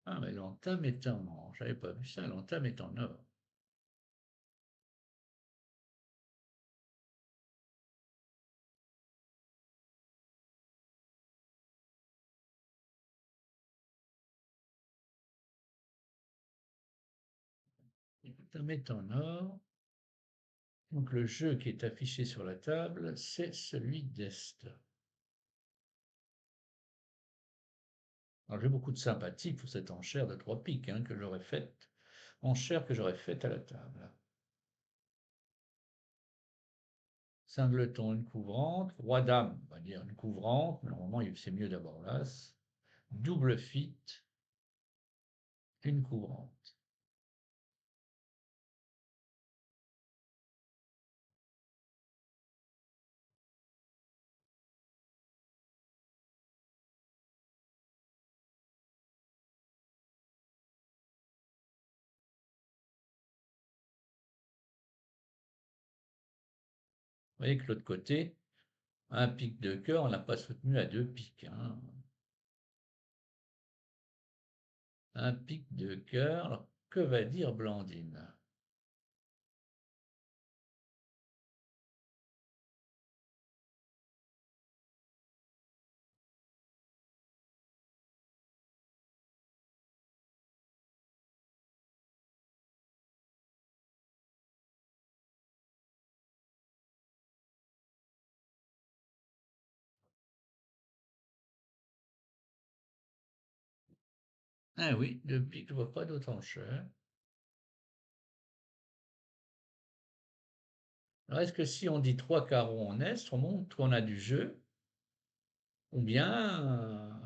Ah mais l'entame est en... J'avais pas vu ça, l'entame est en or. L'entame est en or. Donc le jeu qui est affiché sur la table, c'est celui d'Est. Alors j'ai beaucoup de sympathie pour cette enchère de 3 piques que j'aurais faite, enchère que j'aurais faite à la table. Singleton, une couvrante. Roi-dame, on va dire une couvrante. Normalement, c'est mieux d'avoir l'as. Double fit, une couvrante. Vous voyez que l'autre côté, un pic de cœur, on n'a pas soutenu à deux piques. Un pic de cœur, alors que va dire Blandine? Ah oui, deux piques, je ne vois pas d'autre enchère. Alors est-ce que si on dit trois carreaux en est, on montre qu'on a du jeu, ou bien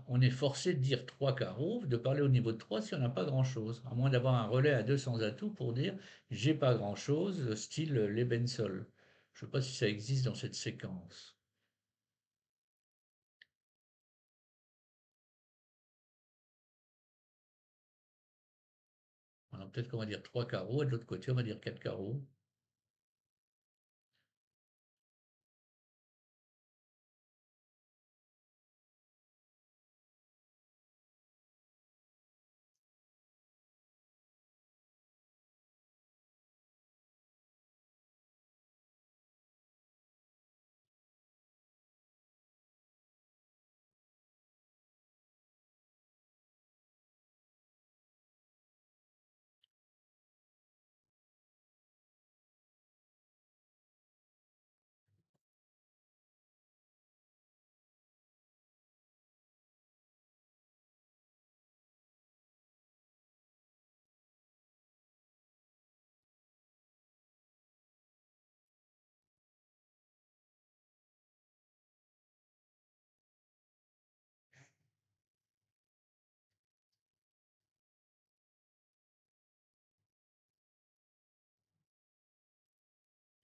on est forcé de dire trois carreaux, de parler au niveau de 3 si on n'a pas grand-chose, à moins d'avoir un relais à 200 atouts pour dire j'ai pas grand-chose, style l'Ebensol. Je ne sais pas si ça existe dans cette séquence. Alors peut-être qu'on va dire trois carreaux, et de l'autre côté on va dire quatre carreaux.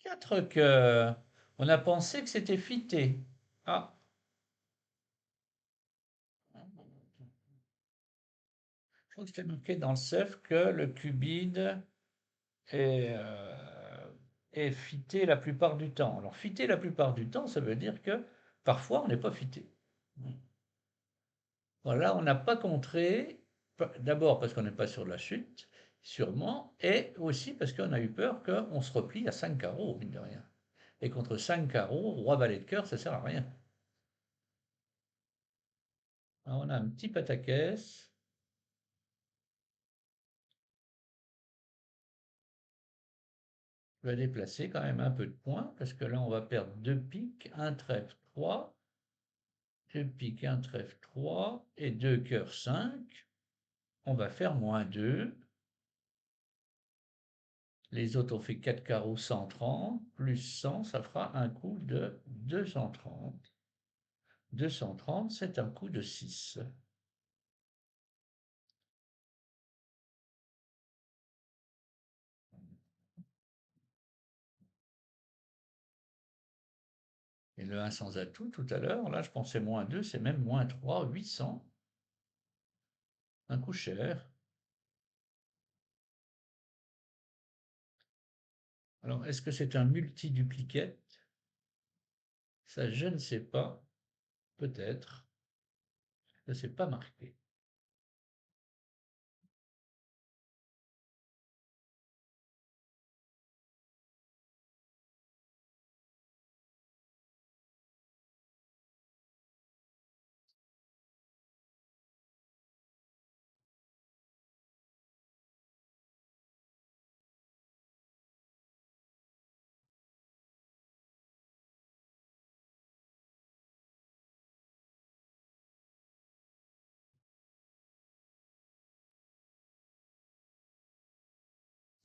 4 cœurs. On a pensé que c'était fité. Ah, je crois que c'était marqué dans le CEF que le cubide est, est fité la plupart du temps. Alors, fité la plupart du temps, ça veut dire que parfois on n'est pas fité. Voilà, on n'a pas contré, d'abord parce qu'on n'est pas sur la chute, sûrement, et aussi parce qu'on a eu peur qu'on se replie à 5 carreaux, mine de rien. Et contre 5 carreaux, roi valet de cœur, ça sert à rien. Alors, on a un petit pataquès. Je vais déplacer quand même un peu de points, parce que là, on va perdre 2 piques, un trèfle 3, 2 piques, un trèfle 3, et 2 cœurs 5. On va faire -2. Les autres ont fait 4 carreaux 130, plus 100, ça fera un coup de 230. 230, c'est un coup de 6. Et le 1 sans atout tout à l'heure, là je pensais -2, c'est même -3, 800. Un coup cher. Alors, est-ce que c'est un multi-duplicate? Ça, je ne sais pas. Peut-être. Ça, c'est pas marqué.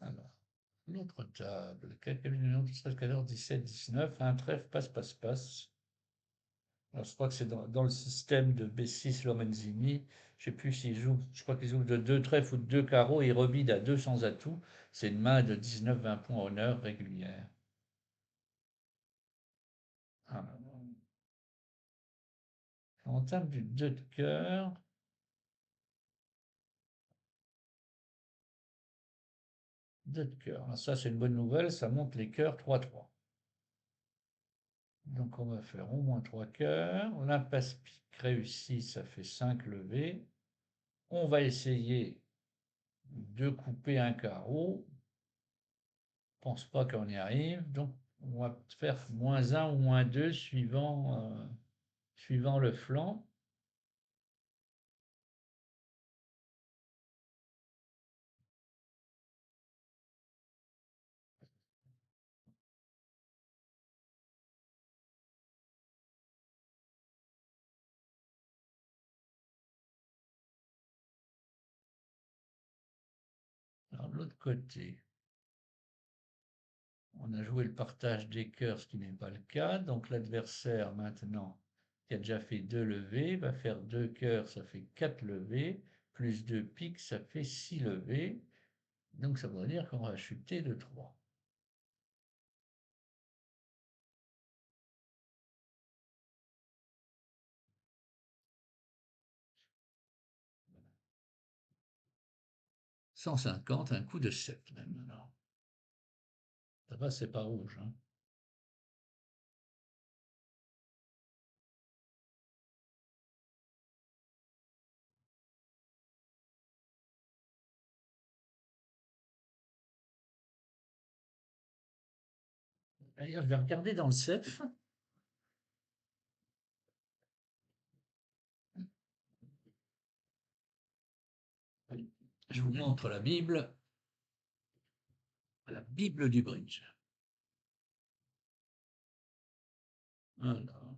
Alors, l'autre table. Quelques minutes, 13, 14, 17, 19. Un trèfle, passe, passe, passe. Alors, je crois que c'est dans le système de B6 Lorenzini. Je ne sais plus s'ils jouent. Je crois qu'ils jouent de 2 trèfles ou de 2 carreaux. Ils rebident à 200 atouts. C'est une main de 19-20 points honneur régulière. Ah, on table du 2 de cœur. 2 de cœur. Alors ça, c'est une bonne nouvelle. Ça monte les cœurs 3-3. Donc, on va faire au moins 3 cœurs. L'impasse pique réussi, ça fait 5 levées. On va essayer de couper un carreau. Je pense pas qu'on y arrive. Donc, on va faire -1 ou -2 suivant le flanc. Alors, de l'autre côté, on a joué le partage des cœurs, ce qui n'est pas le cas. Donc, l'adversaire, maintenant, qui a déjà fait 2 levées, va faire 2 cœurs, ça fait 4 levées, plus 2 piques, ça fait 6 levées. Donc, ça veut dire qu'on va chuter de 3. 150, un coup de 7 même. Alors, ça va, c'est pas rouge, hein. D'ailleurs, je vais regarder dans le CEF. Je vous montre la Bible du bridge. Alors,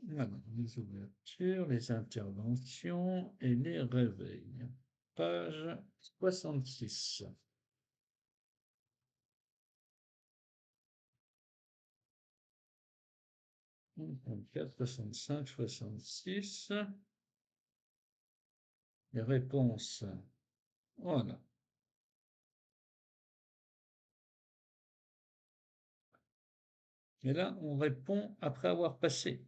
voilà, les ouvertures, les interventions et les réveils. page 66. 4, 65, 66. Les réponses. Voilà. Et là, on répond après avoir passé.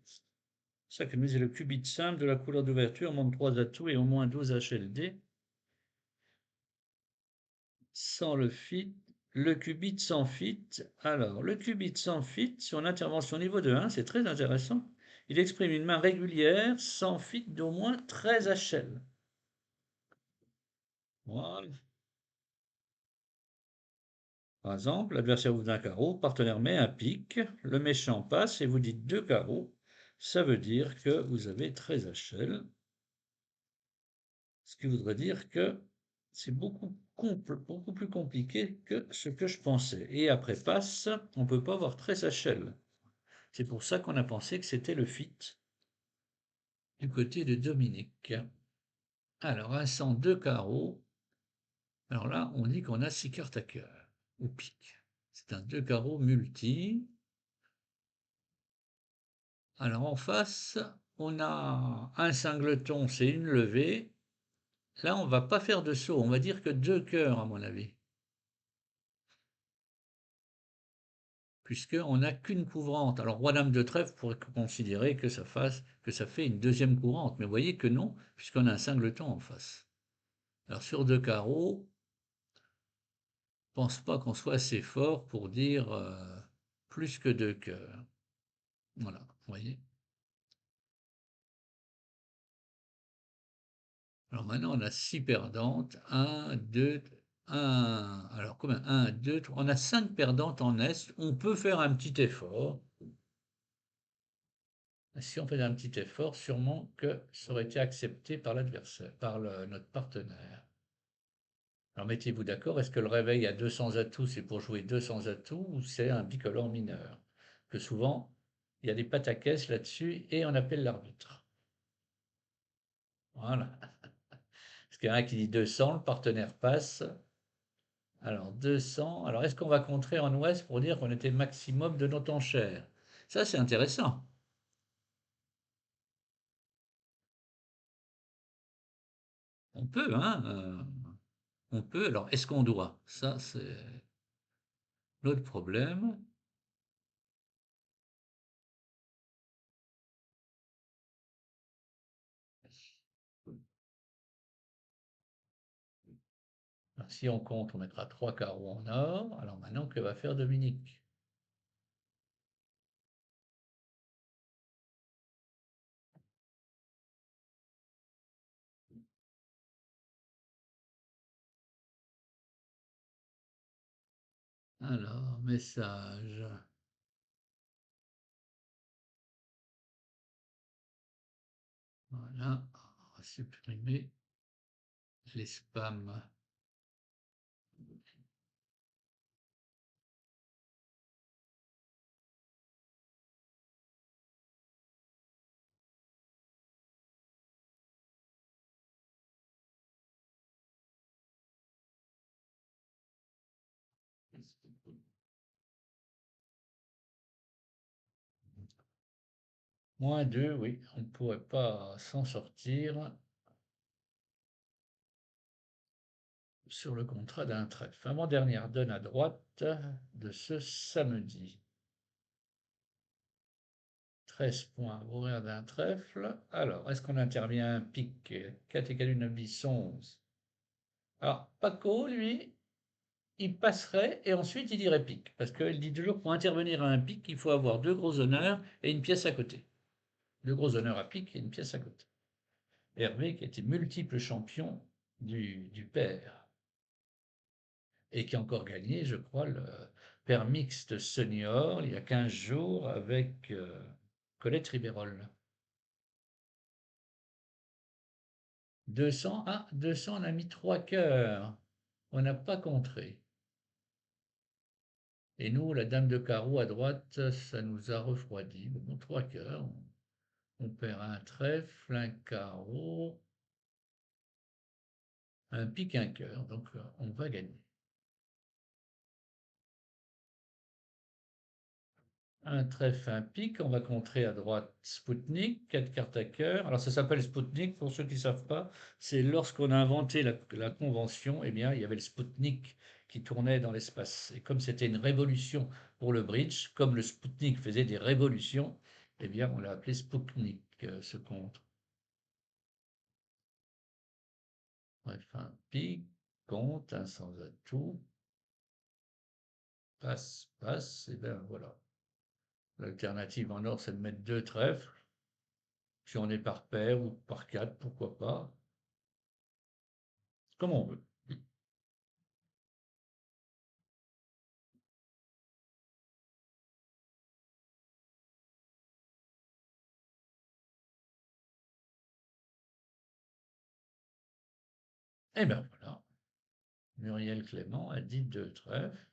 C'est ça que nous dit le qubit simple de la couleur d'ouverture montre 3 atouts et au moins 12 HLD. Sans le fit, le qubit sans fit. Alors, le qubit sans fit, sur l'intervention niveau de 1, c'est très intéressant. Il exprime une main régulière sans fit d'au moins 13 HL. Voilà. Par exemple, l'adversaire vous donne un carreau, partenaire met un pique, le méchant passe et vous dites 2 carreaux. Ça veut dire que vous avez 13 HL. Ce qui voudrait dire que c'est beaucoup plus compliqué que ce que je pensais. Et après passe, on ne peut pas avoir 13 HL. C'est pour ça qu'on a pensé que c'était le fit du côté de Dominique. Alors, un 102 carreaux. Alors là, on dit qu'on a 6 cartes à cœur, ou pique. C'est un 2 carreaux multi. Alors en face, on a un singleton, c'est une levée. Là, on ne va pas faire de saut, on va dire que 2 cœurs, à mon avis. Puisqu'on n'a qu'une couvrante. Alors roi dame de trèfle pourrait considérer que ça fait une deuxième couvrante, mais vous voyez que non, puisqu'on a un singleton en face. Alors sur 2 carreaux, je ne pense pas qu'on soit assez fort pour dire plus que 2 cœurs. Voilà, vous voyez. Alors maintenant, on a 6 perdantes. 1, 2, 1. Alors combien? 1, 2, 3. On a 5 perdantes en Est. On peut faire un petit effort. Si on fait un petit effort, sûrement que ça aurait été accepté par l'adversaire, par notre partenaire. Alors mettez-vous d'accord, est-ce que le réveil à 200 atouts, c'est pour jouer 200 atouts ou c'est un bicolore mineur? Que souvent, il y a des pataquès là-dessus et on appelle l'arbitre. Voilà. Parce qu'il y en a un qui dit 200, le partenaire passe. Alors 200. Alors est-ce qu'on va contrer en ouest pour dire qu'on était maximum de nos enchères? Ça, c'est intéressant. On peut, hein, on peut. Alors, est-ce qu'on doit? Ça, c'est l'autre problème. Alors, si on compte, on mettra 3 carreaux en or. Alors maintenant, que va faire Dominique? Alors, message. Voilà, on va supprimer les spams. Moins 2, oui, on ne pourrait pas s'en sortir sur le contrat d'un trèfle. Avant-dernière donne à droite de ce samedi. 13 points, horaire d'un trèfle. Alors, est-ce qu'on intervient un pic? 4 égale 1 bis 11. Alors, Paco, lui, il passerait et ensuite il dirait pique. Parce qu'il dit toujours pour intervenir à un pic, il faut avoir 2 gros honneurs et une pièce à côté. 2 gros honneurs à pique et une pièce à côté. Hervé, qui était multiple champion du père et qui a encore gagné, je crois, le père mixte senior il y a 15 jours avec Colette Ribérol. 200, ah, 200, on a mis 3 cœurs. On n'a pas contré. Et nous, la dame de carreau à droite, ça nous a refroidi. Bon, 3 cœurs. On perd un trèfle, un carreau. un pique, un cœur, donc on va gagner. Un trèfle, un pique, on va contrer à droite Spoutnik, 4 cartes à cœur. Alors ça s'appelle Spoutnik, pour ceux qui ne savent pas, c'est lorsqu'on a inventé la convention, eh bien il y avait le Spoutnik qui tournait dans l'espace. Et comme c'était une révolution pour le bridge, comme le Spoutnik faisait des révolutions, eh bien on l'a appelé Spoutnik, ce compte. Bref, un pique, compte, un sans atout, passe, passe, et bien voilà. L'alternative en or, c'est de mettre deux trèfles. Si on est par paire ou par quatre, pourquoi pas, comme on veut. Et bien voilà, Muriel Clément a dit deux trèfles.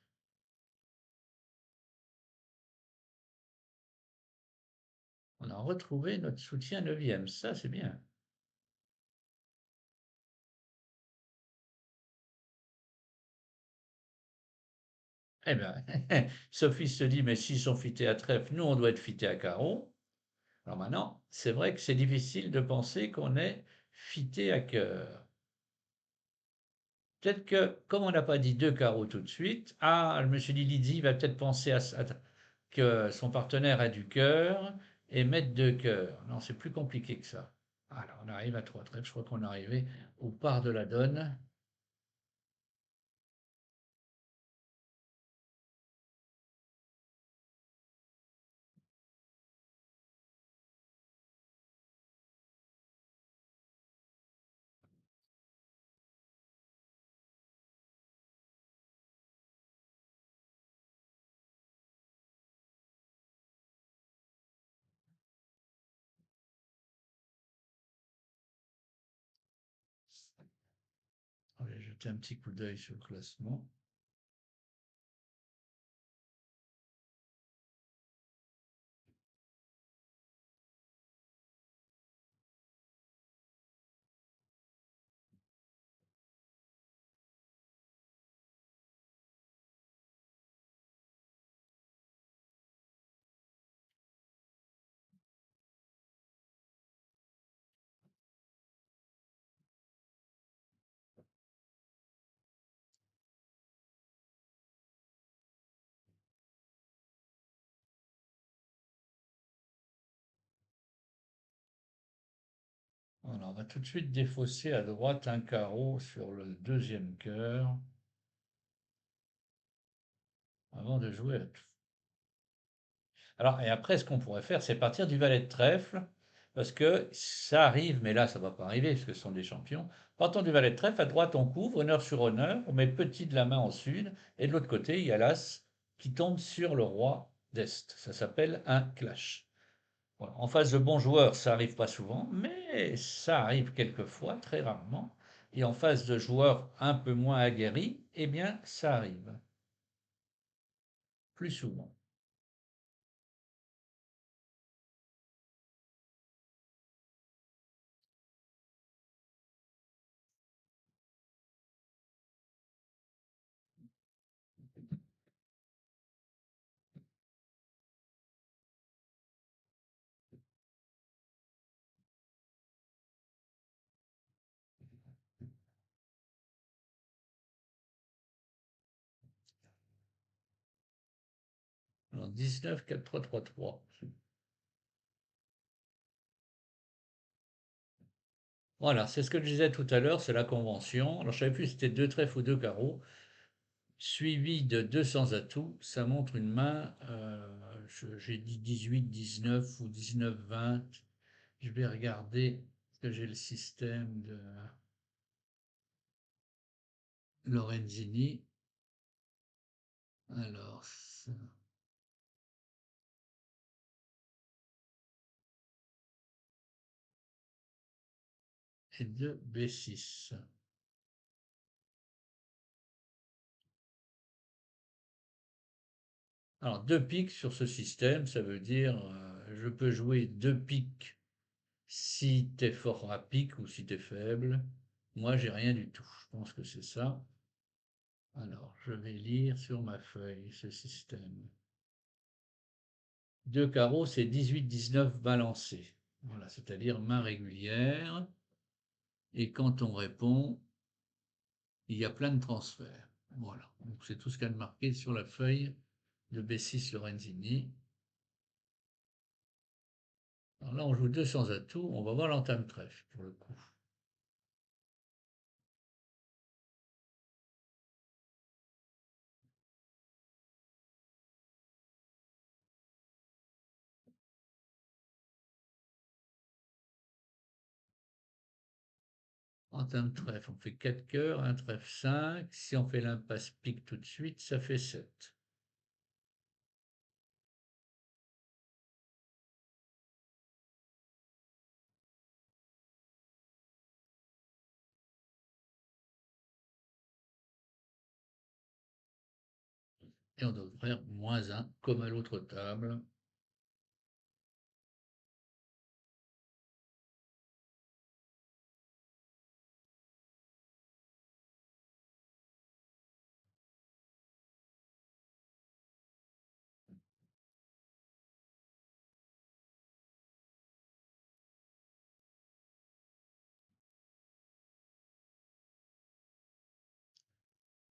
On a retrouvé notre soutien neuvième, ça c'est bien. Eh bien, Sophie se dit, mais s'ils sont fités à trèfle, nous on doit être fités à carreau. Alors maintenant, c'est vrai que c'est difficile de penser qu'on est fité à cœur. Peut-être que, comme on n'a pas dit deux carreaux tout de suite, ah, je me suis dit, Lydie va peut-être penser que son partenaire a du cœur et mettre deux cœurs. Non, c'est plus compliqué que ça. Alors, on arrive à trois trèfles, je crois qu'on est arrivé au part de la donne. On va jeter un petit coup d'œil sur le classement. Voilà, on va tout de suite défausser à droite un carreau sur le deuxième cœur avant de jouer à tout. Alors, et après, ce qu'on pourrait faire, c'est partir du valet de trèfle, parce que ça arrive, mais là, ça ne va pas arriver, parce que ce sont des champions. Partant du valet de trèfle, à droite, on couvre, honneur sur honneur, on met petit de la main en sud, et de l'autre côté, il y a l'as qui tombe sur le roi d'Est. Ça s'appelle un clash. Voilà. En face de bons joueurs, ça arrive pas souvent, mais ça arrive quelquefois, très rarement. Et en face de joueurs un peu moins aguerris, eh bien, ça arrive plus souvent. Alors, 19, 4, 3, 3, 3. Voilà, c'est ce que je disais tout à l'heure, c'est la convention. Alors, je ne savais plus si c'était deux trèfles ou deux carreaux, suivi de deux sans atout. Ça montre une main, j'ai dit 18, 19 ou 19, 20. Je vais regarder, que j'ai le système de Lorenzini. Alors, et de B6. Alors, deux piques sur ce système, ça veut dire je peux jouer deux piques si tu es fort à pique ou si tu es faible, Moi, j'ai rien du tout. Je pense que c'est ça. Alors, je vais lire sur ma feuille ce système. Deux carreaux, c'est 18-19 balancés. Voilà, c'est-à-dire main régulière. Et quand on répond, il y a plein de transferts. Voilà, donc c'est tout ce qu'il y a de marqué sur la feuille de B6 Lorenzini. Alors là, on joue 2 sans atout. On va voir l'entame-trèfle pour le coup. Entame-trèfle, on fait 4 cœurs, un trèfle 5. Si on fait l'impasse pique tout de suite, ça fait 7. Et on doit faire moins 1 comme à l'autre table.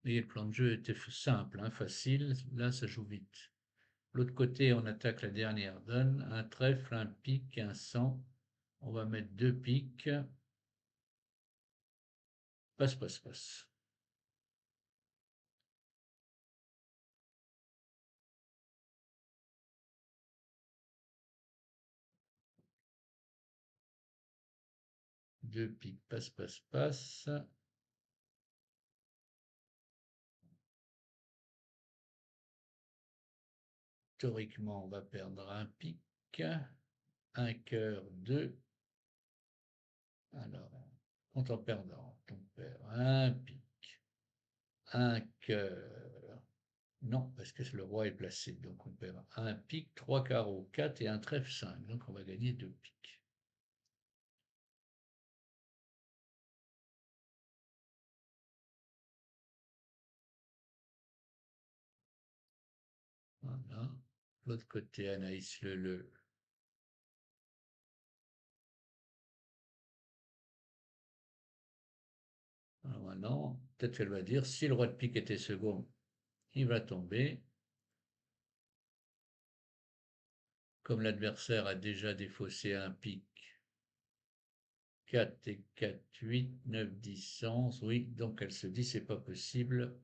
Et le plan de jeu était simple, hein, facile. Là, ça joue vite. L'autre côté, on attaque la dernière donne. Un trèfle, un pique, un 100. On va mettre 2 piques. Passe, passe, passe. Deux piques, passe, passe, passe. Théoriquement, on va perdre un pique, un cœur, deux. Alors, compte en perdant, on perd un pique, un cœur. Non, parce que le roi est placé, donc on perd un pique, trois carreaux, 4 et un trèfle 5. Donc on va gagner deux piques. Voilà. L'autre côté, Anaïs Leleu. Alors maintenant, peut-être qu'elle va dire, si le roi de pique était second, il va tomber. Comme l'adversaire a déjà défaussé un pique, 4 et 4, 8, 9, 10, 100, oui, donc elle se dit, c'est pas possible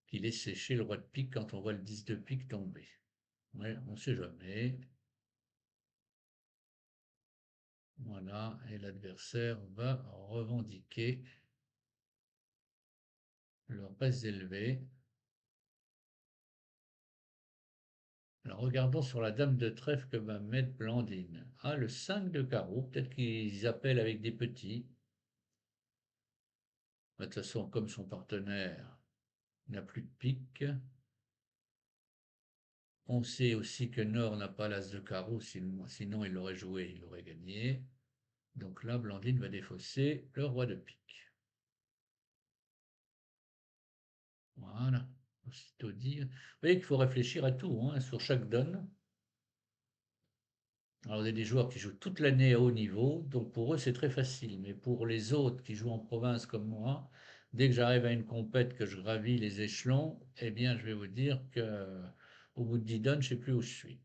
qu'il ait séché le roi de pique quand on voit le 10 de pique tomber. Ouais, on ne sait jamais. Voilà, et l'adversaire va revendiquer leur base élevée. Alors regardons sur la dame de trèfle que va mettre Blandine. Ah, le 5 de carreau, peut-être qu'ils appellent avec des petits. De toute façon, comme son partenaire n'a plus de pique, on sait aussi que Nord n'a pas l'as de carreau, sinon il l'aurait joué, il aurait gagné. Donc là, Blandine va défausser le roi de pique. Voilà, aussitôt dit. Vous voyez qu'il faut réfléchir à tout, hein, sur chaque donne. Alors, il y a des joueurs qui jouent toute l'année à haut niveau, donc pour eux, c'est très facile. Mais pour les autres qui jouent en province comme moi, dès que j'arrive à une compète, que je gravis les échelons, eh bien, je vais vous dire que au bout de 10 donnes, je ne sais plus où je suis.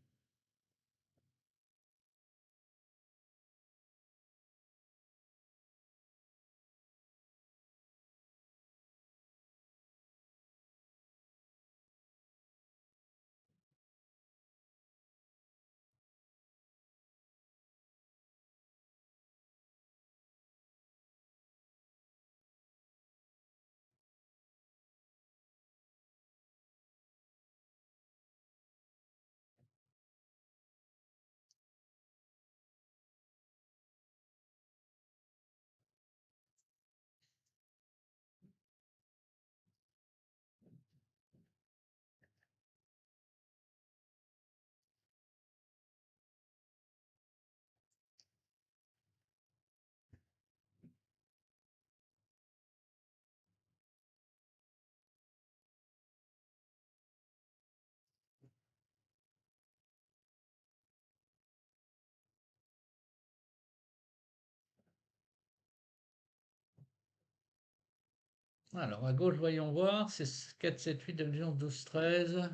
Alors, à gauche, voyons voir, c'est 4, 7, 8, 9, 11, 12, 13.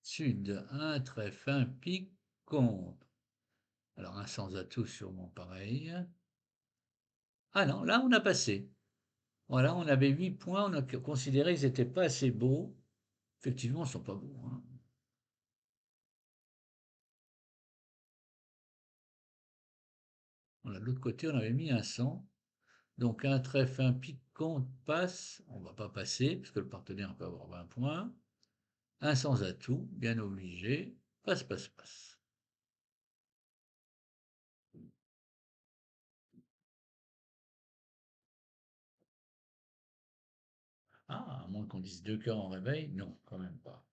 Sud, un trèfle, un pic, contre. Alors, un sans atout, sûrement pareil. Ah non, là, on a passé. Voilà, on avait 8 points, on a considéré qu'ils n'étaient pas assez beaux. Effectivement, ils ne sont pas beaux, hein. Voilà, de l'autre côté, on avait mis un 100. Donc, un trèfle, un pic, contre, passe. On ne va pas passer, parce que le partenaire peut avoir 20 points. Un sans atout, bien obligé. Passe, passe, passe. Ah, à moins qu'on dise deux cœurs en réveil, non, quand même pas.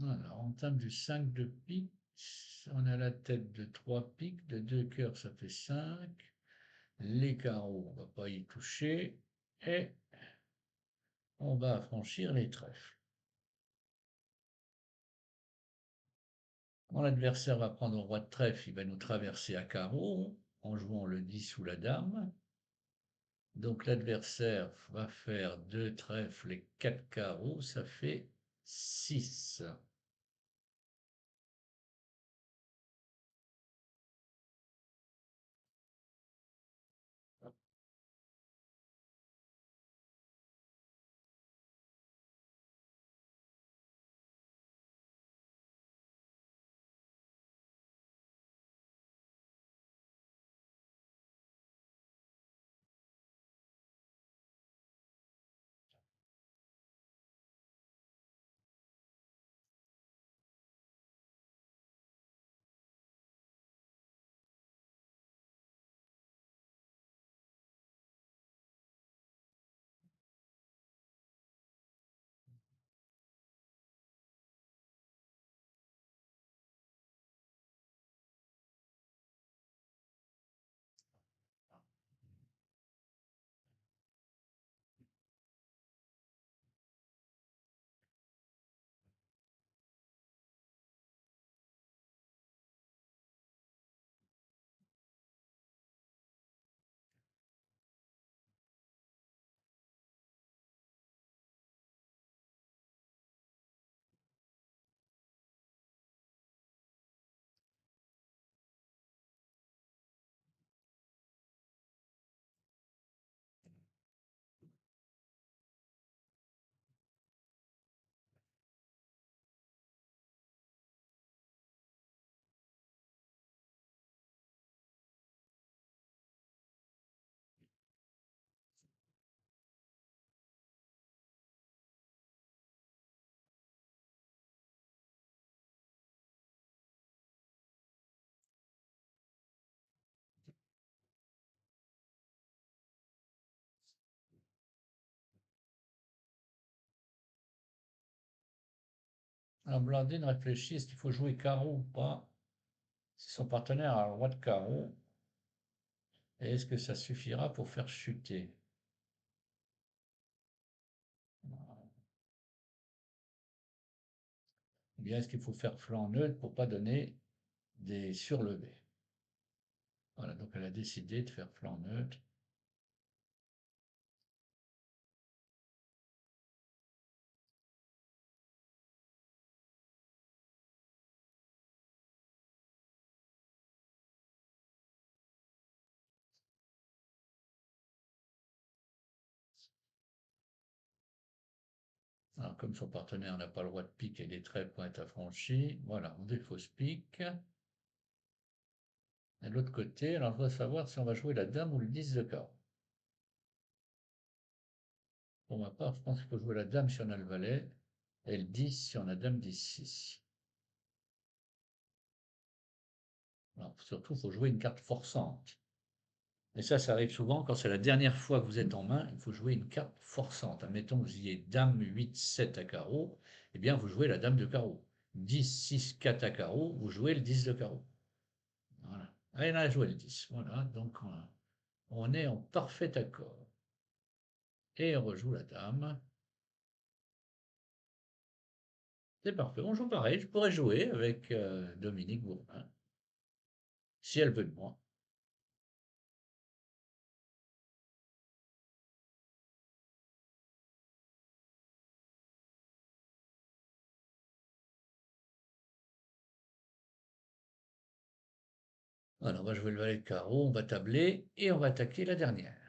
Alors, on table du 5 de pique, on a la tête de 3 piques, de 2 cœurs, ça fait 5. Les carreaux, on ne va pas y toucher. Et on va affranchir les trèfles. Quand l'adversaire va prendre au roi de trèfle, il va nous traverser à carreau en jouant le 10 ou la dame. Donc l'adversaire va faire 2 trèfles et 4 carreaux, ça fait 6. Alors Blandine réfléchit, est-ce qu'il faut jouer carreau ou pas? Si son partenaire a le roi de carreau, et est-ce que ça suffira pour faire chuter? Ou bien est-ce qu'il faut faire flanc neutre pour pas donner des surlevés? Voilà, donc elle a décidé de faire flanc neutre. Alors, comme son partenaire n'a pas le droit de pique et les traits pour être affranchis, voilà, on défausse pique. Et de l'autre côté, alors je dois savoir si on va jouer la dame ou le 10 de carreau. Pour ma part, je pense qu'il faut jouer la dame si on a le valet, et le 10 si on a dame 10-6. Alors, surtout, il faut jouer une carte forçante. Et ça arrive souvent quand c'est la dernière fois que vous êtes en main, il faut jouer une carte forçante. Admettons que vous ayez dame 8-7 à carreau, eh bien vous jouez la dame de carreau. 10, 6, 4 à carreau, vous jouez le 10 de carreau. Voilà. Ah, il a joué le 10. Voilà, donc on est en parfait accord. Et on rejoue la dame. C'est parfait. On joue pareil. Je pourrais jouer avec Dominique Bourmin, si elle veut de moi. Voilà, on va jouer le valet de carreau, on va tabler et on va attaquer la dernière.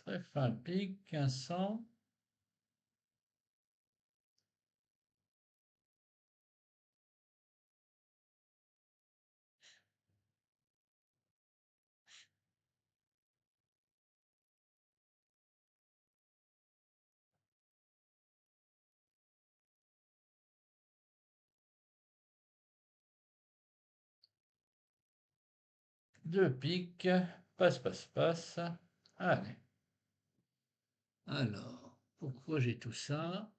Très fin pique, 1500. Deux piques, passe, passe, passe. Allez. Alors, pourquoi j'ai tout ça?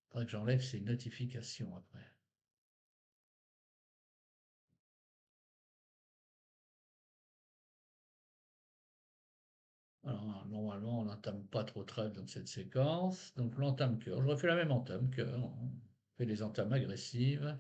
Il faudrait que j'enlève ces notifications après. Alors, normalement, on n'entame pas trop trèfle dans cette séquence. Donc, l'entame cœur. Je refais la même entame cœur. On fait les entames agressives.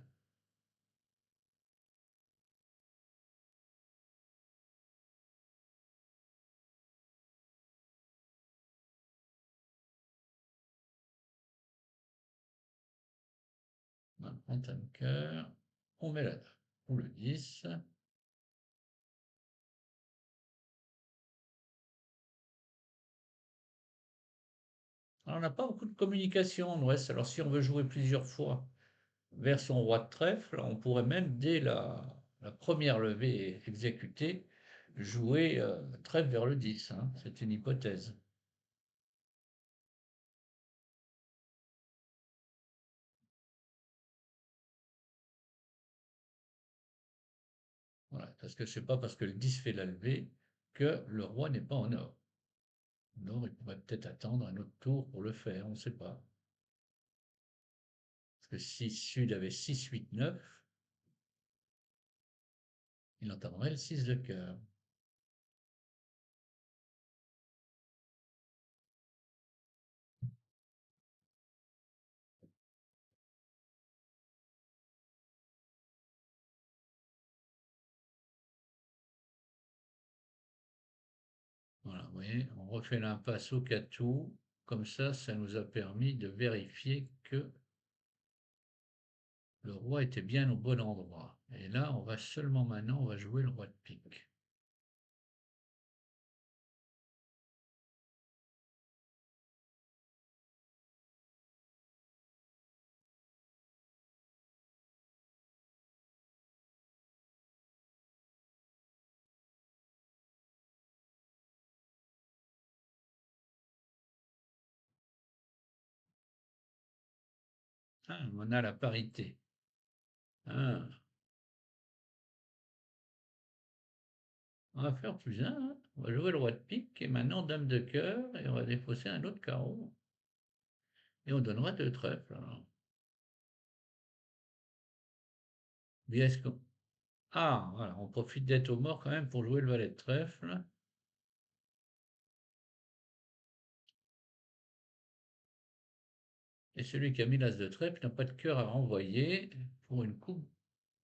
Voilà, entame cœur. On met la dame. Ou le 10. Alors, on n'a pas beaucoup de communication en ouest. Alors, si on veut jouer plusieurs fois vers son roi de trèfle, on pourrait même, dès la première levée exécutée, jouer trèfle vers le 10, hein. C'est une hypothèse. Voilà, parce que c'est pas parce que le 10 fait la levée que le roi n'est pas en or. Donc, il pourrait peut-être attendre un autre tour pour le faire, on ne sait pas. Parce que si Sud avait 6, 8, 9, il entamerait le 6 de cœur. Voilà, vous voyez, on refait l'impasse au Catou. Comme ça nous a permis de vérifier que le roi était bien au bon endroit. Et là, on va seulement maintenant, on va jouer le roi de pique. Ah, on a la parité. Ah, on va faire plus un, hein. On va jouer le roi de pique et maintenant dame de cœur et on va défausser un autre carreau. Et on donnera deux trèfles. Alors. Mais est-ce qu'on Ah, voilà, on profite d'être au mort quand même pour jouer le valet de trèfle. Et celui qui a mis l'as de trèfle n'a pas de cœur à renvoyer pour une coupe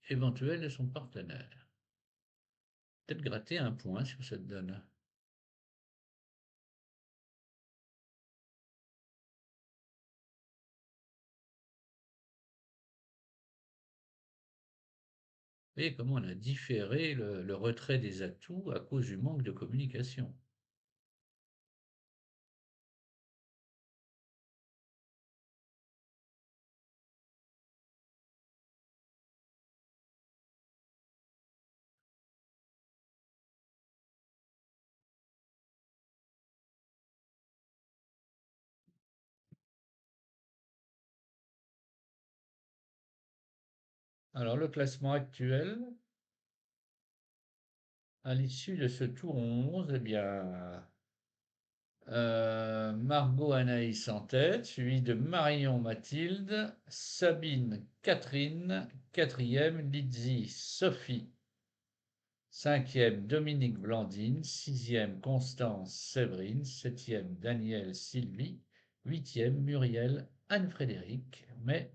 éventuelle de son partenaire. Peut-être gratter un point sur cette donne. Vous voyez comment on a différé le retrait des atouts à cause du manque de communication. Alors le classement actuel, à l'issue de ce tour 11, eh bien, Margot Anaïs en tête, suivi de Marion Mathilde, Sabine Catherine, quatrième Lydie Sophie, cinquième Dominique Blandine, sixième Constance Séverine, septième Danielle Sylvie, huitième Muriel Anne-Frédéric, mais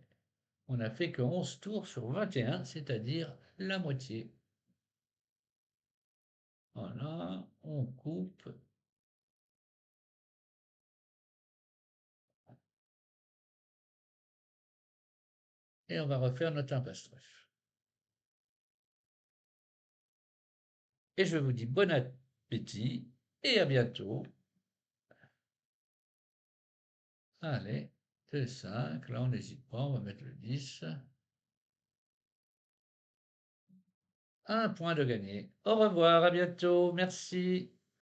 on n'a fait que 11 tours sur 21, c'est-à-dire la moitié. Voilà, on coupe et on va refaire notre impasse-trèfle. Et je vous dis bon appétit et à bientôt. Allez, c'est 5, là on n'hésite pas, on va mettre le 10. Un point de gagné. Au revoir, à bientôt, merci.